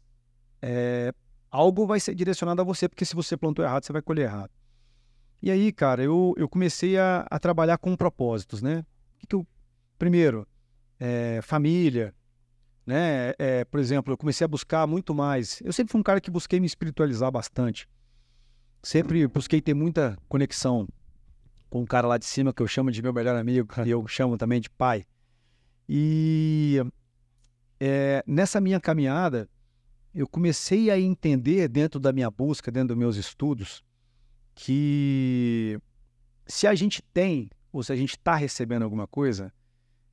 algo vai ser direcionado a você, porque se você plantou errado, você vai colher errado. E aí, cara, eu comecei a trabalhar com propósitos, né? Primeiro, família, né? Por exemplo, eu comecei a buscar muito mais. Eu sempre fui um cara que busquei me espiritualizar bastante. Sempre busquei ter muita conexão com um cara lá de cima que eu chamo de meu melhor amigo, e eu chamo também de pai. E nessa minha caminhada, eu comecei a entender dentro da minha busca, dentro dos meus estudos, que se a gente tem, ou se a gente está recebendo alguma coisa,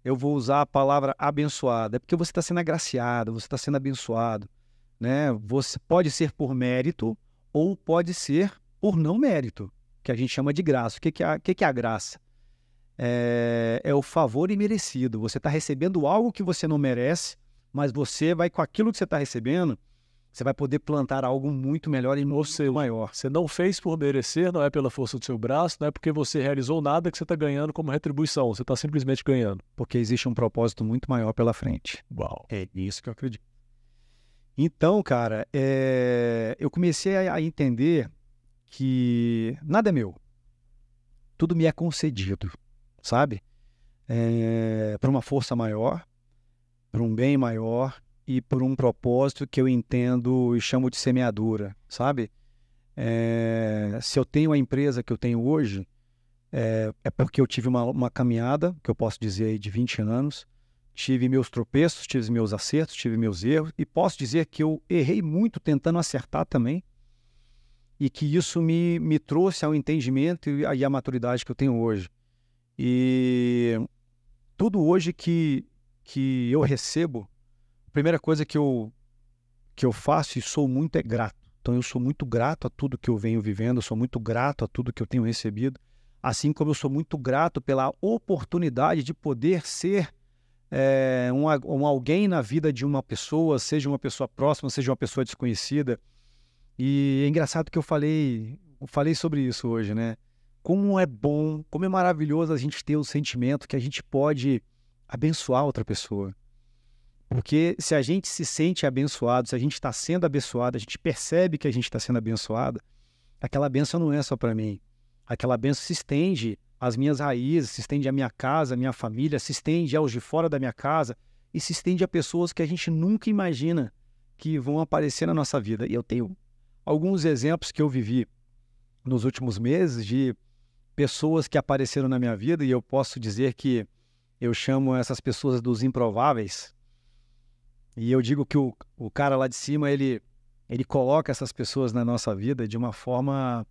eu vou usar a palavra abençoada. É porque você está sendo agraciado, você está sendo abençoado, né? Você pode ser por mérito ou pode ser por não mérito, que a gente chama de graça. O que é a graça? É o favor imerecido. Você está recebendo algo que você não merece, mas você vai, com aquilo que você está recebendo, você vai poder plantar algo muito melhor e muito maior. Você não fez por merecer, não é pela força do seu braço, não é porque você realizou nada que você está ganhando como retribuição. Você está simplesmente ganhando. Porque existe um propósito muito maior pela frente. Uau. É nisso que eu acredito. Então, cara, eu comecei a entender que nada é meu. Tudo me é concedido, sabe? Por uma força maior, por um bem maior e por um propósito que eu entendo e chamo de semeadura, sabe? Se eu tenho a empresa que eu tenho hoje, é porque eu tive uma caminhada, que eu posso dizer aí de 20 anos, tive meus tropeços, tive meus acertos, tive meus erros, e posso dizer que eu errei muito tentando acertar também, e que isso me trouxe ao entendimento e à maturidade que eu tenho hoje. E tudo hoje que eu recebo, a primeira coisa que eu faço e sou muito é grato. Então eu sou muito grato a tudo que eu venho vivendo, eu sou muito grato a tudo que eu tenho recebido, assim como eu sou muito grato pela oportunidade de poder ser um alguém na vida de uma pessoa, seja uma pessoa próxima, seja uma pessoa desconhecida. E é engraçado que eu falei sobre isso hoje, né? Como é bom, como é maravilhoso a gente ter o sentimento que a gente pode abençoar outra pessoa. Porque se a gente se sente abençoado, se a gente está sendo abençoado, a gente percebe que a gente está sendo abençoado, aquela bênção não é só para mim. Aquela bênção se estende às minhas raízes, se estende à minha casa, à minha família, se estende aos de fora da minha casa e se estende a pessoas que a gente nunca imagina que vão aparecer na nossa vida. E eu tenho alguns exemplos que eu vivi nos últimos meses de pessoas que apareceram na minha vida, e eu posso dizer que eu chamo essas pessoas dos improváveis. E eu digo que o cara lá de cima, ele coloca essas pessoas na nossa vida de uma forma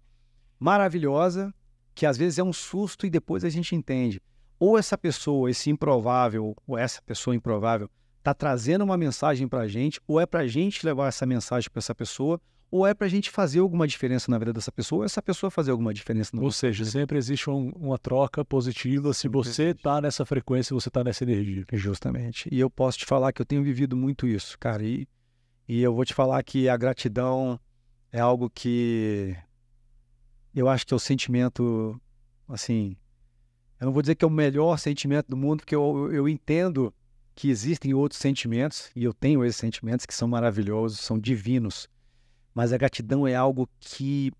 maravilhosa, que às vezes é um susto e depois a gente entende. Ou essa pessoa, esse improvável, ou essa pessoa improvável, está trazendo uma mensagem para a gente, ou é para a gente levar essa mensagem para essa pessoa, ou é para a gente fazer alguma diferença na vida dessa pessoa, ou essa pessoa fazer alguma diferença na vida. Ou seja, sempre existe uma troca positiva se você está nessa frequência, você está nessa energia. Justamente. E eu posso te falar que eu tenho vivido muito isso, cara. E eu vou te falar que a gratidão é algo que eu acho que é o sentimento, assim, eu não vou dizer que é o melhor sentimento do mundo, porque eu entendo que existem outros sentimentos, e eu tenho esses sentimentos que são maravilhosos, são divinos. Mas a gratidão é algo que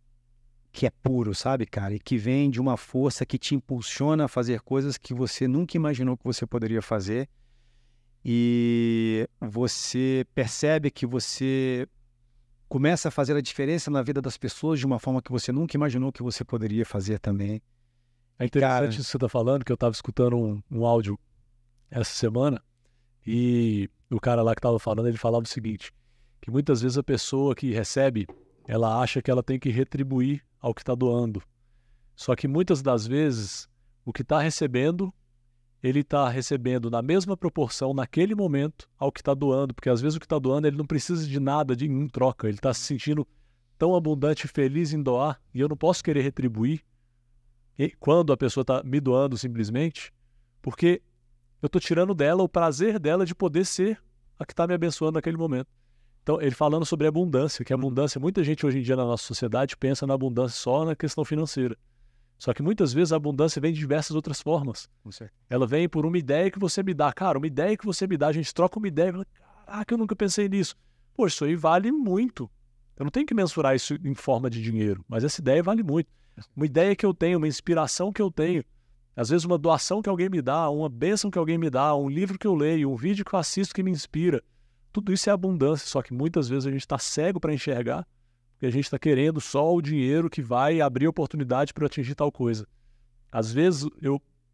é puro, sabe, cara? E que vem de uma força que te impulsiona a fazer coisas que você nunca imaginou que você poderia fazer. E você percebe que você começa a fazer a diferença na vida das pessoas de uma forma que você nunca imaginou que você poderia fazer também. É interessante isso que você está falando, que eu estava escutando um áudio essa semana, e o cara lá que estava falando, ele falava o seguinte, que muitas vezes a pessoa que recebe, ela acha que ela tem que retribuir ao que está doando. Só que muitas das vezes, o que está recebendo, ele está recebendo na mesma proporção, naquele momento, ao que está doando. Porque às vezes o que está doando, ele não precisa de nada em troca. Ele está se sentindo tão abundante e feliz em doar, e eu não posso querer retribuir quando a pessoa está me doando simplesmente, porque eu estou tirando dela o prazer dela de poder ser a que está me abençoando naquele momento. Então, ele falando sobre abundância, que a abundância, muita gente hoje em dia na nossa sociedade pensa na abundância só na questão financeira. Só que muitas vezes a abundância vem de diversas outras formas. Ela vem por uma ideia que você me dá. Cara, uma ideia que você me dá, a gente troca uma ideia e fala, caraca, eu nunca pensei nisso. Pô, isso aí vale muito. Eu não tenho que mensurar isso em forma de dinheiro, mas essa ideia vale muito. Uma ideia que eu tenho, uma inspiração que eu tenho, às vezes uma doação que alguém me dá, uma bênção que alguém me dá, um livro que eu leio, um vídeo que eu assisto que me inspira. Tudo isso é abundância, só que muitas vezes a gente está cego para enxergar, porque a gente está querendo só o dinheiro que vai abrir oportunidade para eu atingir tal coisa. Às vezes,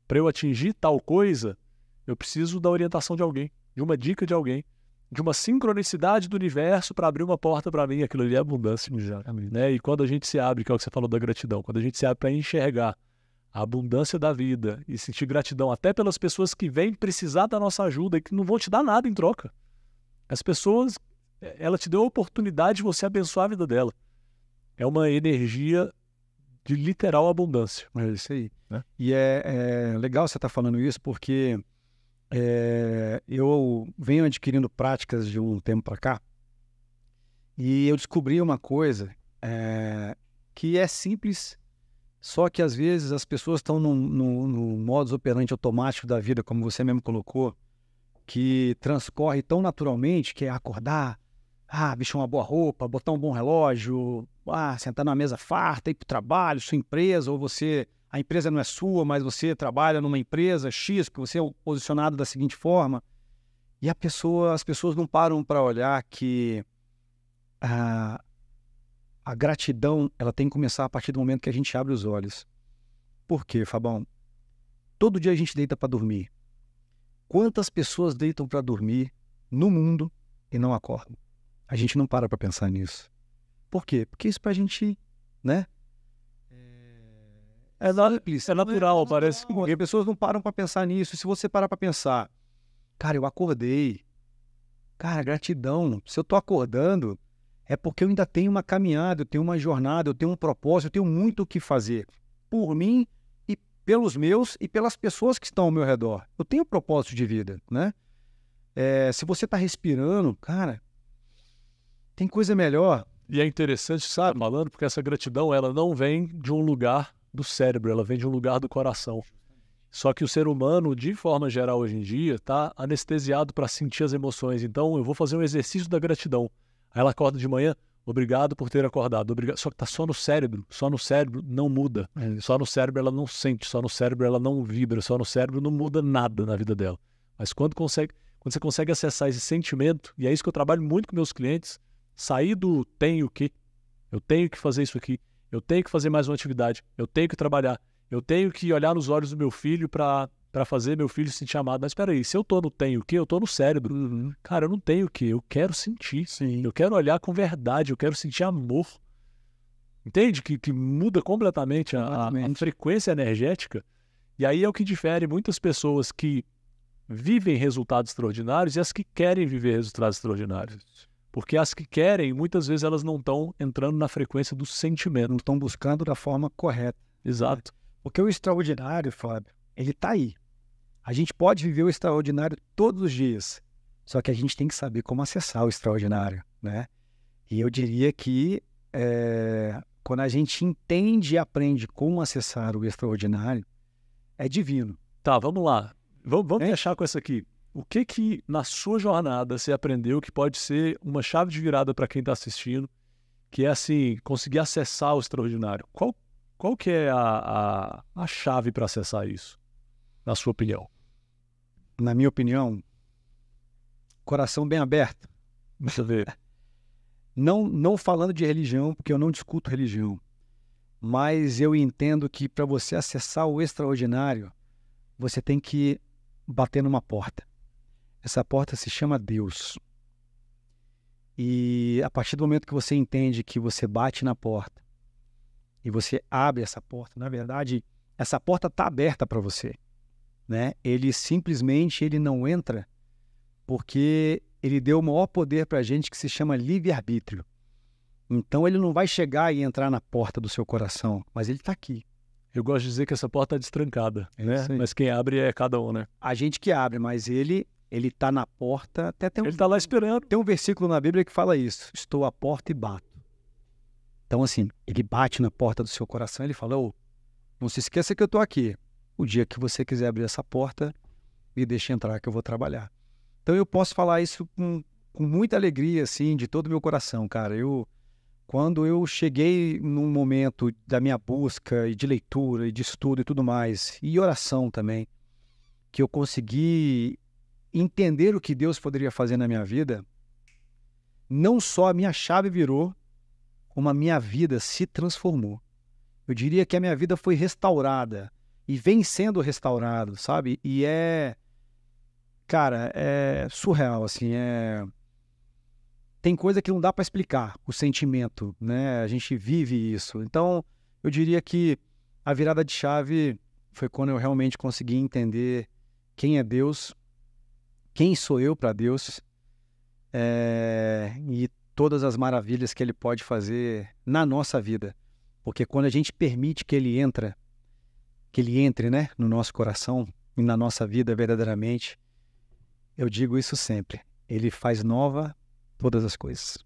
para eu atingir tal coisa, eu preciso da orientação de alguém, de uma dica de alguém, de uma sincronicidade do universo para abrir uma porta para mim. Aquilo ali é abundância. Exatamente. Né? E quando a gente se abre, que é o que você falou da gratidão, quando a gente se abre para enxergar a abundância da vida e sentir gratidão até pelas pessoas que vêm precisar da nossa ajuda e que não vão te dar nada em troca. As pessoas, ela te deu a oportunidade de você abençoar a vida dela. É uma energia de literal abundância. É isso aí. Né? E é legal você estar falando isso porque eu venho adquirindo práticas de um tempo para cá e eu descobri uma coisa que é simples, só que às vezes as pessoas estão no modus operandi automático da vida, como você mesmo colocou, que transcorre tão naturalmente, que é acordar, vestir uma boa roupa, botar um bom relógio, sentar numa mesa farta, ir para o trabalho, sua empresa, ou a empresa não é sua, mas você trabalha numa empresa X, que você é posicionado da seguinte forma, e as pessoas não param para olhar que a gratidão ela tem que começar a partir do momento que a gente abre os olhos. Por quê, Fabão? Todo dia a gente deita para dormir. Quantas pessoas deitam para dormir no mundo e não acordam? A gente não para pensar nisso. Por quê? Porque isso pra gente, né? É natural, parece. As pessoas não param para pensar nisso. Se você parar para pensar, cara, eu acordei. Cara, gratidão. Se eu tô acordando, é porque eu ainda tenho uma caminhada, eu tenho uma jornada, eu tenho um propósito, eu tenho muito o que fazer. Por mim e pelos meus e pelas pessoas que estão ao meu redor. Eu tenho um propósito de vida, né? Se você tá respirando, cara, tem coisa melhor. E é interessante, sabe, falando, porque essa gratidão, ela não vem de um lugar do cérebro, ela vem de um lugar do coração. Só que o ser humano, de forma geral, hoje em dia, está anestesiado para sentir as emoções. Então, eu vou fazer um exercício da gratidão. Aí ela acorda de manhã, obrigado por ter acordado. Obrigado. Só que está só no cérebro não muda. Só no cérebro ela não sente, só no cérebro ela não vibra, só no cérebro não muda nada na vida dela. Mas quando você consegue acessar esse sentimento, e é isso que eu trabalho muito com meus clientes, sair do tenho que, eu tenho que fazer isso aqui, eu tenho que fazer mais uma atividade, eu tenho que trabalhar, eu tenho que olhar nos olhos do meu filho para fazer meu filho se sentir amado. Mas espera aí, se eu tô no tenho que, eu tô no cérebro. Cara, eu não tenho o que, eu quero sentir. Sim. Eu quero olhar com verdade, eu quero sentir amor. Entende? Que muda completamente a frequência energética. E aí é o que difere muitas pessoas que vivem resultados extraordinários e as que querem viver resultados extraordinários. Porque as que querem, muitas vezes elas não estão entrando na frequência do sentimento. Não estão buscando da forma correta. Exato. Porque o extraordinário, Fábio, ele está aí. A gente pode viver o extraordinário todos os dias. Só que a gente tem que saber como acessar o extraordinário, né? E eu diria que quando a gente entende e aprende como acessar o extraordinário, é divino. Tá, vamos lá. Vamos fechar com essa aqui. O que na sua jornada você aprendeu que pode ser uma chave de virada para quem está assistindo, que é assim, conseguir acessar o extraordinário? Qual que é a chave para acessar isso, na sua opinião? Na minha opinião, coração bem aberto. Deixa eu ver. Não falando de religião, porque eu não discuto religião, mas eu entendo que para você acessar o extraordinário, você tem que bater numa porta. Essa porta se chama Deus. E a partir do momento que você entende que você bate na porta e você abre essa porta, na verdade, essa porta está aberta para você, né? Ele simplesmente não entra porque ele deu o maior poder para a gente que se chama livre-arbítrio. Então ele não vai chegar e entrar na porta do seu coração, mas ele está aqui. Eu gosto de dizer que essa porta é destrancada, né? Sim. Mas quem abre é cada um, né? A gente que abre, mas ele Ele está na porta, até Ele está lá esperando. Tem um versículo na Bíblia que fala isso, estou à porta e bato. Então assim, ele bate na porta do seu coração, ele fala, não se esqueça que eu estou aqui. O dia que você quiser abrir essa porta, me deixe entrar que eu vou trabalhar. Então eu posso falar isso com muita alegria, assim, de todo o meu coração, cara. Quando eu cheguei num momento da minha busca e de leitura e de estudo e tudo mais, e oração também, que eu consegui entender o que Deus poderia fazer na minha vida, não só a minha chave virou, como a minha vida se transformou. Eu diria que a minha vida foi restaurada e vem sendo restaurado, sabe? E cara, é surreal, assim, tem coisa que não dá para explicar, o sentimento, né? A gente vive isso. Então, eu diria que a virada de chave foi quando eu realmente consegui entender quem é Deus, quem sou eu para Deus, e todas as maravilhas que Ele pode fazer na nossa vida. Porque quando a gente permite que Ele entre, né, no nosso coração e na nossa vida verdadeiramente, eu digo isso sempre, Ele faz nova todas as coisas.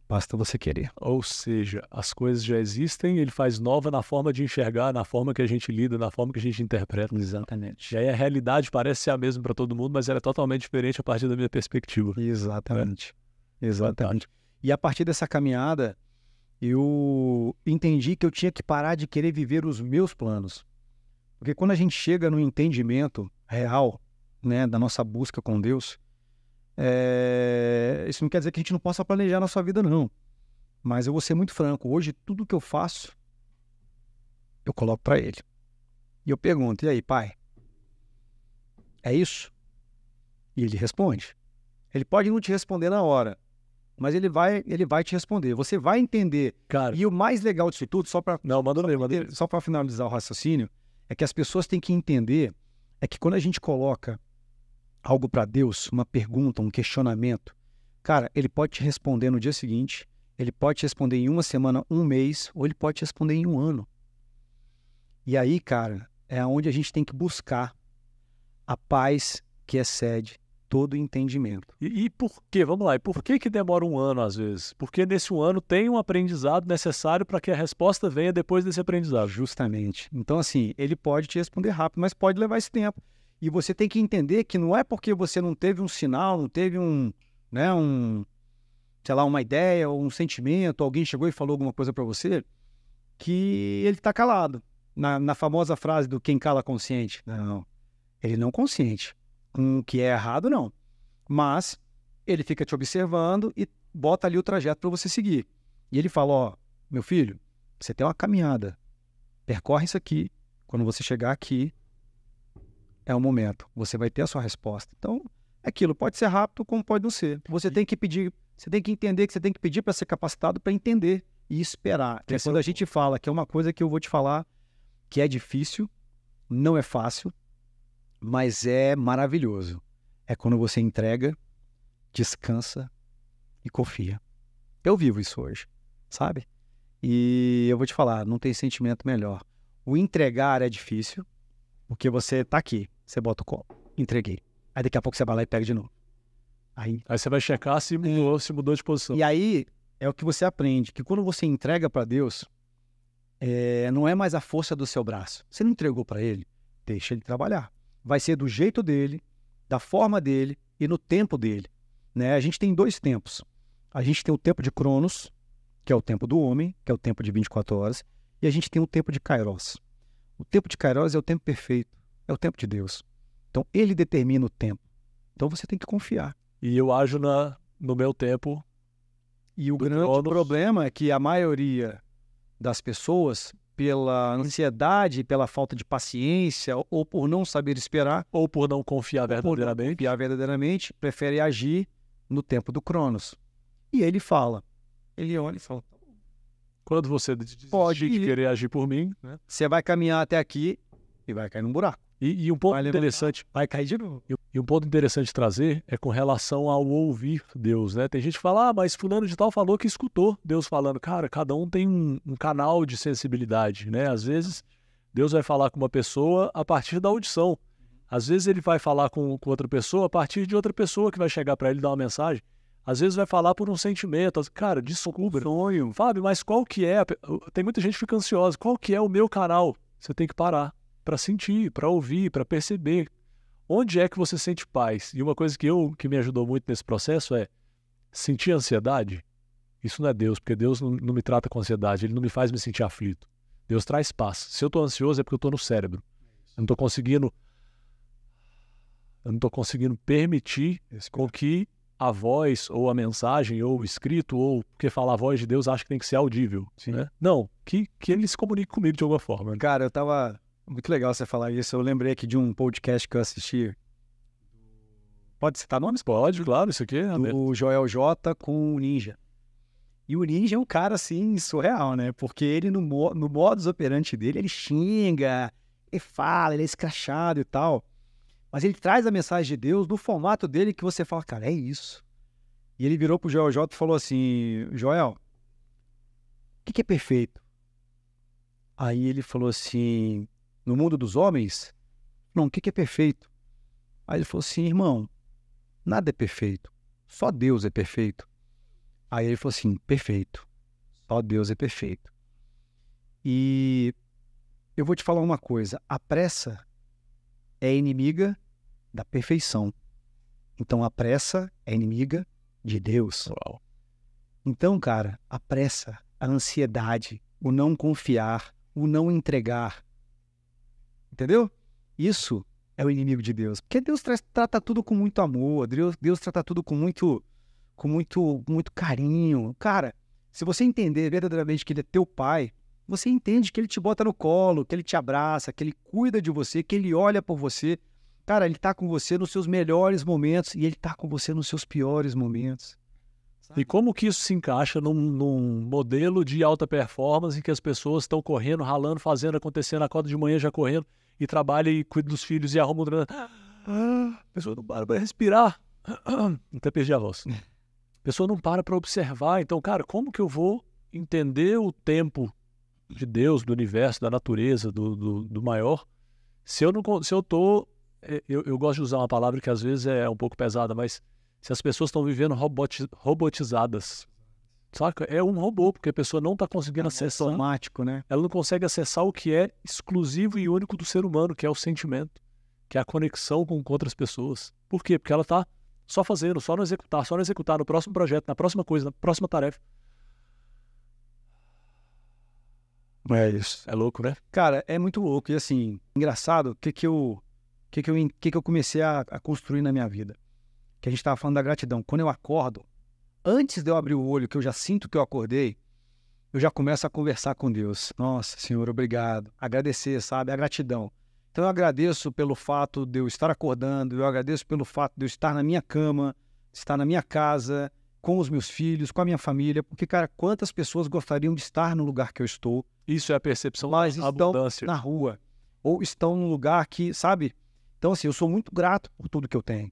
Basta você querer. Ou seja, as coisas já existem, ele faz nova na forma de enxergar, na forma que a gente lida, na forma que a gente interpreta. Exatamente. E aí a realidade parece ser a mesma para todo mundo, mas ela é totalmente diferente a partir da minha perspectiva. Exatamente. Exatamente. E a partir dessa caminhada, eu entendi que eu tinha que parar de querer viver os meus planos. Porque quando a gente chega no entendimento real, né, da nossa busca com Deus, isso não quer dizer que a gente não possa planejar a nossa vida, não. Mas eu vou ser muito franco. Hoje, tudo que eu faço, eu coloco para Ele. E eu pergunto, e aí, pai? É isso? E Ele responde. Ele pode não te responder na hora, mas ele vai te responder. Você vai entender. Cara, e o mais legal disso tudo, só para finalizar o raciocínio, é que as pessoas têm que entender que quando a gente coloca algo para Deus, uma pergunta, um questionamento, cara, Ele pode te responder no dia seguinte, Ele pode te responder em uma semana, um mês, ou Ele pode te responder em um ano. E aí, cara, é onde a gente tem que buscar a paz que excede todo entendimento. E por quê? Vamos lá. E por que demora um ano às vezes? Porque nesse um ano tem um aprendizado necessário para que a resposta venha depois desse aprendizado. Justamente. Então, assim, Ele pode te responder rápido, mas pode levar esse tempo. E você tem que entender que não é porque você não teve um sinal, não teve sei lá, uma ideia ou um sentimento, alguém chegou e falou alguma coisa para você, que ele está calado. Na famosa frase do quem cala consciente. Não, ele não consciente. Com o que é errado, não. Mas ele fica te observando e bota ali o trajeto para você seguir. E ele fala, meu filho, você tem uma caminhada. Percorre isso aqui. Quando você chegar aqui, é o momento. Você vai ter a sua resposta. Então, aquilo pode ser rápido como pode não ser. Você tem que pedir, você tem que entender que você tem que pedir para ser capacitado para entender e esperar. Que é quando a gente fala, que é uma coisa que eu vou te falar, que é difícil, não é fácil, mas é maravilhoso. É quando você entrega, descansa e confia. Eu vivo isso hoje, sabe? E eu vou te falar, não tem sentimento melhor. O entregar é difícil, porque você tá aqui, você bota o copo, entreguei. Aí daqui a pouco você vai lá e pega de novo. Aí você vai checar se mudou de posição. E aí é o que você aprende, que quando você entrega para Deus, não é mais a força do seu braço. Você não entregou para Ele, deixa Ele trabalhar. Vai ser do jeito dele, da forma dele e no tempo dele. Né? A gente tem 2 tempos. A gente tem o tempo de Cronos, que é o tempo do homem, que é o tempo de 24 horas, e a gente tem o tempo de Kairos. O tempo de Kairos é o tempo perfeito, é o tempo de Deus. Então, Ele determina o tempo. Então, você tem que confiar. E eu ajo no meu tempo. E o grande problema é que a maioria das pessoas, pela ansiedade, pela falta de paciência, ou por não saber esperar, ou por não confiar verdadeiramente, prefere agir no tempo do Cronos. E ele olha e fala, quando você pode querer agir por mim, né? Você vai caminhar até aqui e vai cair num buraco. E um ponto interessante, vai cair de novo. E um ponto interessante de trazer é com relação ao ouvir Deus, né? Tem gente que fala, mas fulano de tal falou que escutou Deus falando. Cara, cada um tem um canal de sensibilidade, né? Às vezes, Deus vai falar com uma pessoa a partir da audição. Às vezes ele vai falar com outra pessoa a partir de outra pessoa que vai chegar para ele dar uma mensagem. Às vezes vai falar por um sentimento. Cara, desculpa, sonho. Fábio, mas qual que é? Tem muita gente que fica ansiosa. Qual que é o meu canal? Você tem que parar para sentir, para ouvir, para perceber. Onde é que você sente paz? E uma coisa que me ajudou muito nesse processo é sentir ansiedade. Isso não é Deus, porque Deus não me trata com ansiedade. Ele não me faz me sentir aflito. Deus traz paz. Se eu estou ansioso é porque eu estou no cérebro. Eu não estou conseguindo permitir com que a voz, ou a mensagem, ou o escrito, ou porque falar a voz de Deus, acho que tem que ser audível. Né? Não, que ele se comunique comigo de alguma forma. Né? Cara, muito legal você falar isso. Eu lembrei aqui de um podcast que eu assisti. Pode citar nomes? Pode, claro, isso aqui é... Do Joel J com o Ninja. E o Ninja é um cara, assim, surreal, né? Porque ele, no modus operandi dele, ele xinga, ele fala, ele é escrachado e tal. Mas ele traz a mensagem de Deus no formato dele que você fala, cara, é isso. E ele virou pro Joel J e falou assim, Joel, o que é perfeito? Aí ele falou assim, no mundo dos homens? Não, o que é perfeito? Aí ele falou assim, irmão, nada é perfeito, só Deus é perfeito. Aí ele falou assim, perfeito, só Deus é perfeito. E eu vou te falar uma coisa, a pressa é inimiga da perfeição. Então a pressa é inimiga de Deus. Uau. Então, cara, a pressa, a ansiedade, o não confiar, o não entregar, entendeu? Isso é o inimigo de Deus. Porque Deus trata tudo com muito amor, Deus trata tudo com muito carinho. Cara, se você entender verdadeiramente que ele é teu pai, você entende que ele te bota no colo, que ele te abraça, que ele cuida de você, que ele olha por você. Cara, ele tá com você nos seus melhores momentos e ele tá com você nos seus piores momentos. E como que isso se encaixa num modelo de alta performance em que as pessoas estão correndo, ralando, fazendo, acontecendo, acorda de manhã já correndo e trabalha e cuida dos filhos e arruma um treinamento. A pessoa não para para respirar. Até perdi a voz. A pessoa não para para observar. Então, cara, como que eu vou entender o tempo de Deus, do universo, da natureza, do maior, se eu tô... Eu gosto de usar uma palavra que às vezes é um pouco pesada, mas se as pessoas estão vivendo robotizadas, saca? É um robô, porque a pessoa não está conseguindo acessar. Automático, né? Ela não consegue acessar o que é exclusivo e único do ser humano, que é o sentimento, que é a conexão com outras pessoas. Por quê? Porque ela está só fazendo, só no executar, no próximo projeto, na próxima coisa, na próxima tarefa. É isso. É louco, né? Cara, é muito louco. E assim, engraçado, o que eu comecei a construir na minha vida? Que a gente estava falando da gratidão. Quando eu acordo, antes de eu abrir o olho, que eu já sinto que eu acordei, eu já começo a conversar com Deus. Nossa, Senhor, obrigado. Agradecer, sabe? A gratidão. Então eu agradeço pelo fato de eu estar acordando, eu agradeço pelo fato de eu estar na minha cama, estar na minha casa, com os meus filhos, com a minha família, porque, cara, quantas pessoas gostariam de estar no lugar que eu estou? Isso é a percepção mas da abundância. Estão na rua, ou estão num lugar que, sabe? Então, assim, eu sou muito grato por tudo que eu tenho.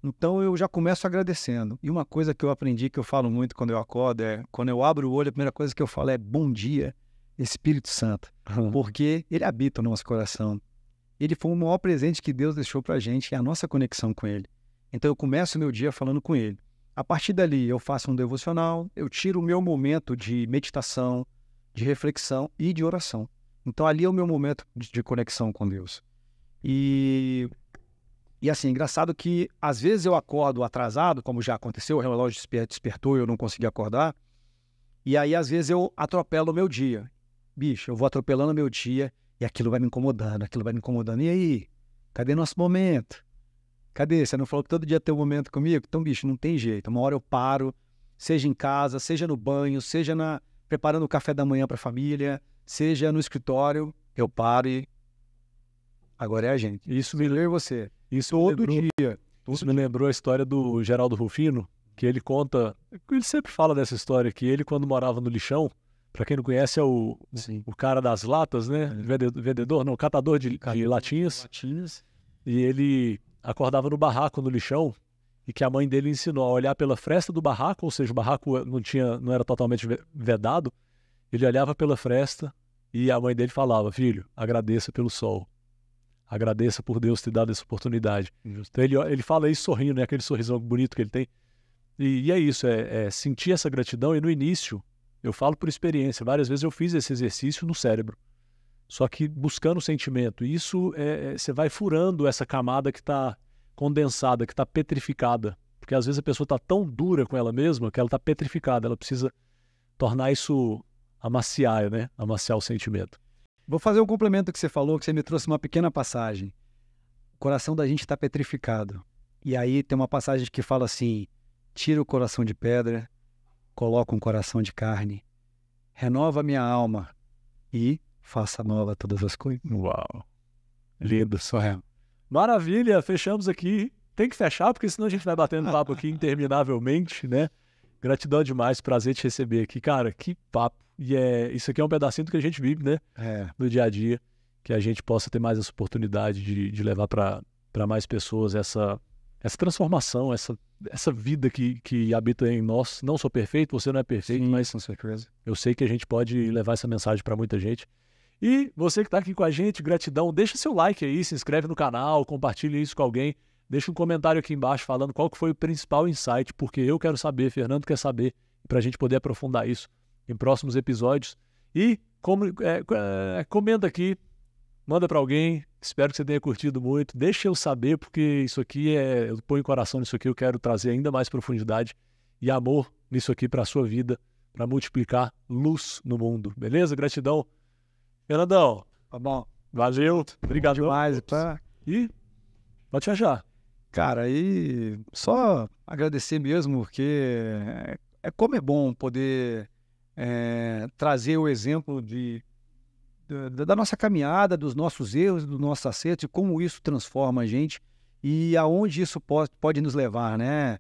Então, eu já começo agradecendo. E uma coisa que eu aprendi, que eu falo muito quando eu acordo, quando eu abro o olho, a primeira coisa que eu falo é bom dia, Espírito Santo. Porque ele habita no nosso coração. Ele foi o maior presente que Deus deixou pra gente, é a nossa conexão com ele. Então, eu começo o meu dia falando com ele. A partir dali, eu faço um devocional, eu tiro o meu momento de meditação, de reflexão e de oração. Então, ali é o meu momento de conexão com Deus. E assim, engraçado que às vezes eu acordo atrasado, como já aconteceu, o relógio despertou e eu não consegui acordar. E aí, às vezes, eu atropelo o meu dia. Bicho, eu vou atropelando o meu dia e aquilo vai me incomodando, E aí? Cadê nosso momento? Cadê? Você não falou que todo dia tem um momento comigo? Então, bicho, não tem jeito. Uma hora eu paro, seja em casa, seja no banho, seja preparando o café da manhã para a família, seja no escritório, eu paro e... Agora é a gente. Isso me lembra você. Isso todo dia. Isso me lembrou a história do Geraldo Rufino, que ele conta... Ele sempre fala dessa história, que ele, quando morava no lixão, para quem não conhece, é o cara das latas, né? Vendedor, não, catador de latinhas. E ele acordava no barraco, no lixão, e que a mãe dele ensinou a olhar pela fresta do barraco, ou seja, o barraco não era totalmente vedado. Ele olhava pela fresta e a mãe dele falava: filho, agradeça pelo sol. Agradeça por Deus ter dado essa oportunidade. Então ele fala isso sorrindo, né? Aquele sorrisão bonito que ele tem. E é isso, é sentir essa gratidão. E no início, eu falo por experiência, várias vezes eu fiz esse exercício no cérebro. Só que buscando o sentimento. E isso, você vai furando essa camada que está condensada, que está petrificada. Porque às vezes a pessoa está tão dura com ela mesma que ela está petrificada. Ela precisa tornar isso amaciar, né? Amaciar o sentimento. Vou fazer um complemento que você falou, que você me trouxe uma pequena passagem. O coração da gente está petrificado. E aí tem uma passagem que fala assim: tira o coração de pedra, coloca um coração de carne, renova minha alma e faça nova todas as coisas. Uau! Lindo, Sorrel. Maravilha, fechamos aqui. Tem que fechar, porque senão a gente vai batendo papo aqui interminavelmente, né? Gratidão demais, prazer te receber aqui. Cara, que papo. E isso aqui é um pedacinho do que a gente vive, né? No dia a dia. Que a gente possa ter mais essa oportunidade de levar para mais pessoas essa transformação, essa vida que habita em nós. Não sou perfeito, você não é perfeito, Sim, mas com certeza. Eu sei que a gente pode levar essa mensagem para muita gente. E você que está aqui com a gente, gratidão. Deixa seu like aí, se inscreve no canal, compartilha isso com alguém. Deixa um comentário aqui embaixo falando qual que foi o principal insight, porque eu quero saber, Fernando quer saber, para a gente poder aprofundar isso em próximos episódios. E comenta aqui, manda para alguém, espero que você tenha curtido muito. Deixa eu saber, porque isso aqui eu ponho coração nisso aqui, eu quero trazer ainda mais profundidade e amor nisso aqui para a sua vida, para multiplicar luz no mundo, beleza? Gratidão. Fernandão, Tá bom. valeu, obrigado Demais, E pode fechar. Cara, aí só agradecer mesmo, porque como é bom poder trazer o exemplo da nossa caminhada, dos nossos erros, dos nossos acertos, e como isso transforma a gente e aonde isso pode nos levar, né?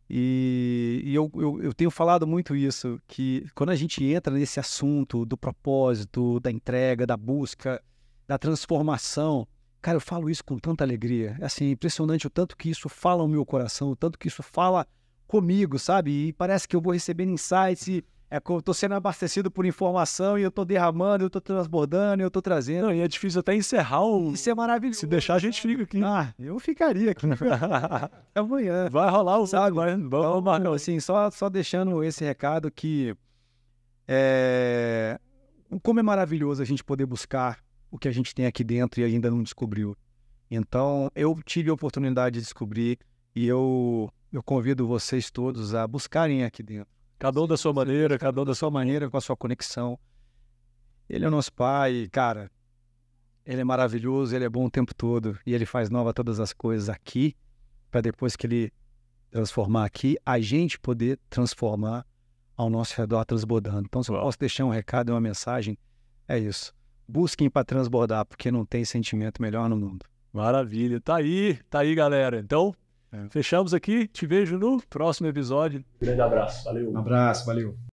E eu tenho falado muito isso, que quando a gente entra nesse assunto do propósito, da entrega, da busca, da transformação, cara, eu falo isso com tanta alegria. É assim, impressionante o tanto que isso fala no meu coração, o tanto que isso fala comigo, sabe? E parece que eu vou recebendo insights e eu tô sendo abastecido por informação e eu tô derramando, eu tô transbordando, eu tô trazendo. Não, e é difícil até encerrar Isso é maravilhoso. Se deixar, a gente fica aqui. Eu ficaria aqui. Amanhã. Vai rolar o sabe? Vamos marcar. Assim, só deixando esse recado que como é maravilhoso a gente poder buscar o que a gente tem aqui dentro e ainda não descobriu. Então, eu tive a oportunidade de descobrir e eu convido vocês todos a buscarem aqui dentro. Cada um da sua maneira, cada um da sua maneira, com a sua conexão. Ele é o nosso pai, cara. Ele é maravilhoso, ele é bom o tempo todo e ele faz nova todas as coisas aqui, para depois que ele transformar aqui, a gente poder transformar ao nosso redor transbordando. Então, se eu posso deixar um recado e uma mensagem, é isso. Busquem para transbordar, porque não tem sentimento melhor no mundo. Maravilha. Tá aí, galera. Então, fechamos aqui. Te vejo no próximo episódio. Grande abraço. Valeu. Um abraço, valeu.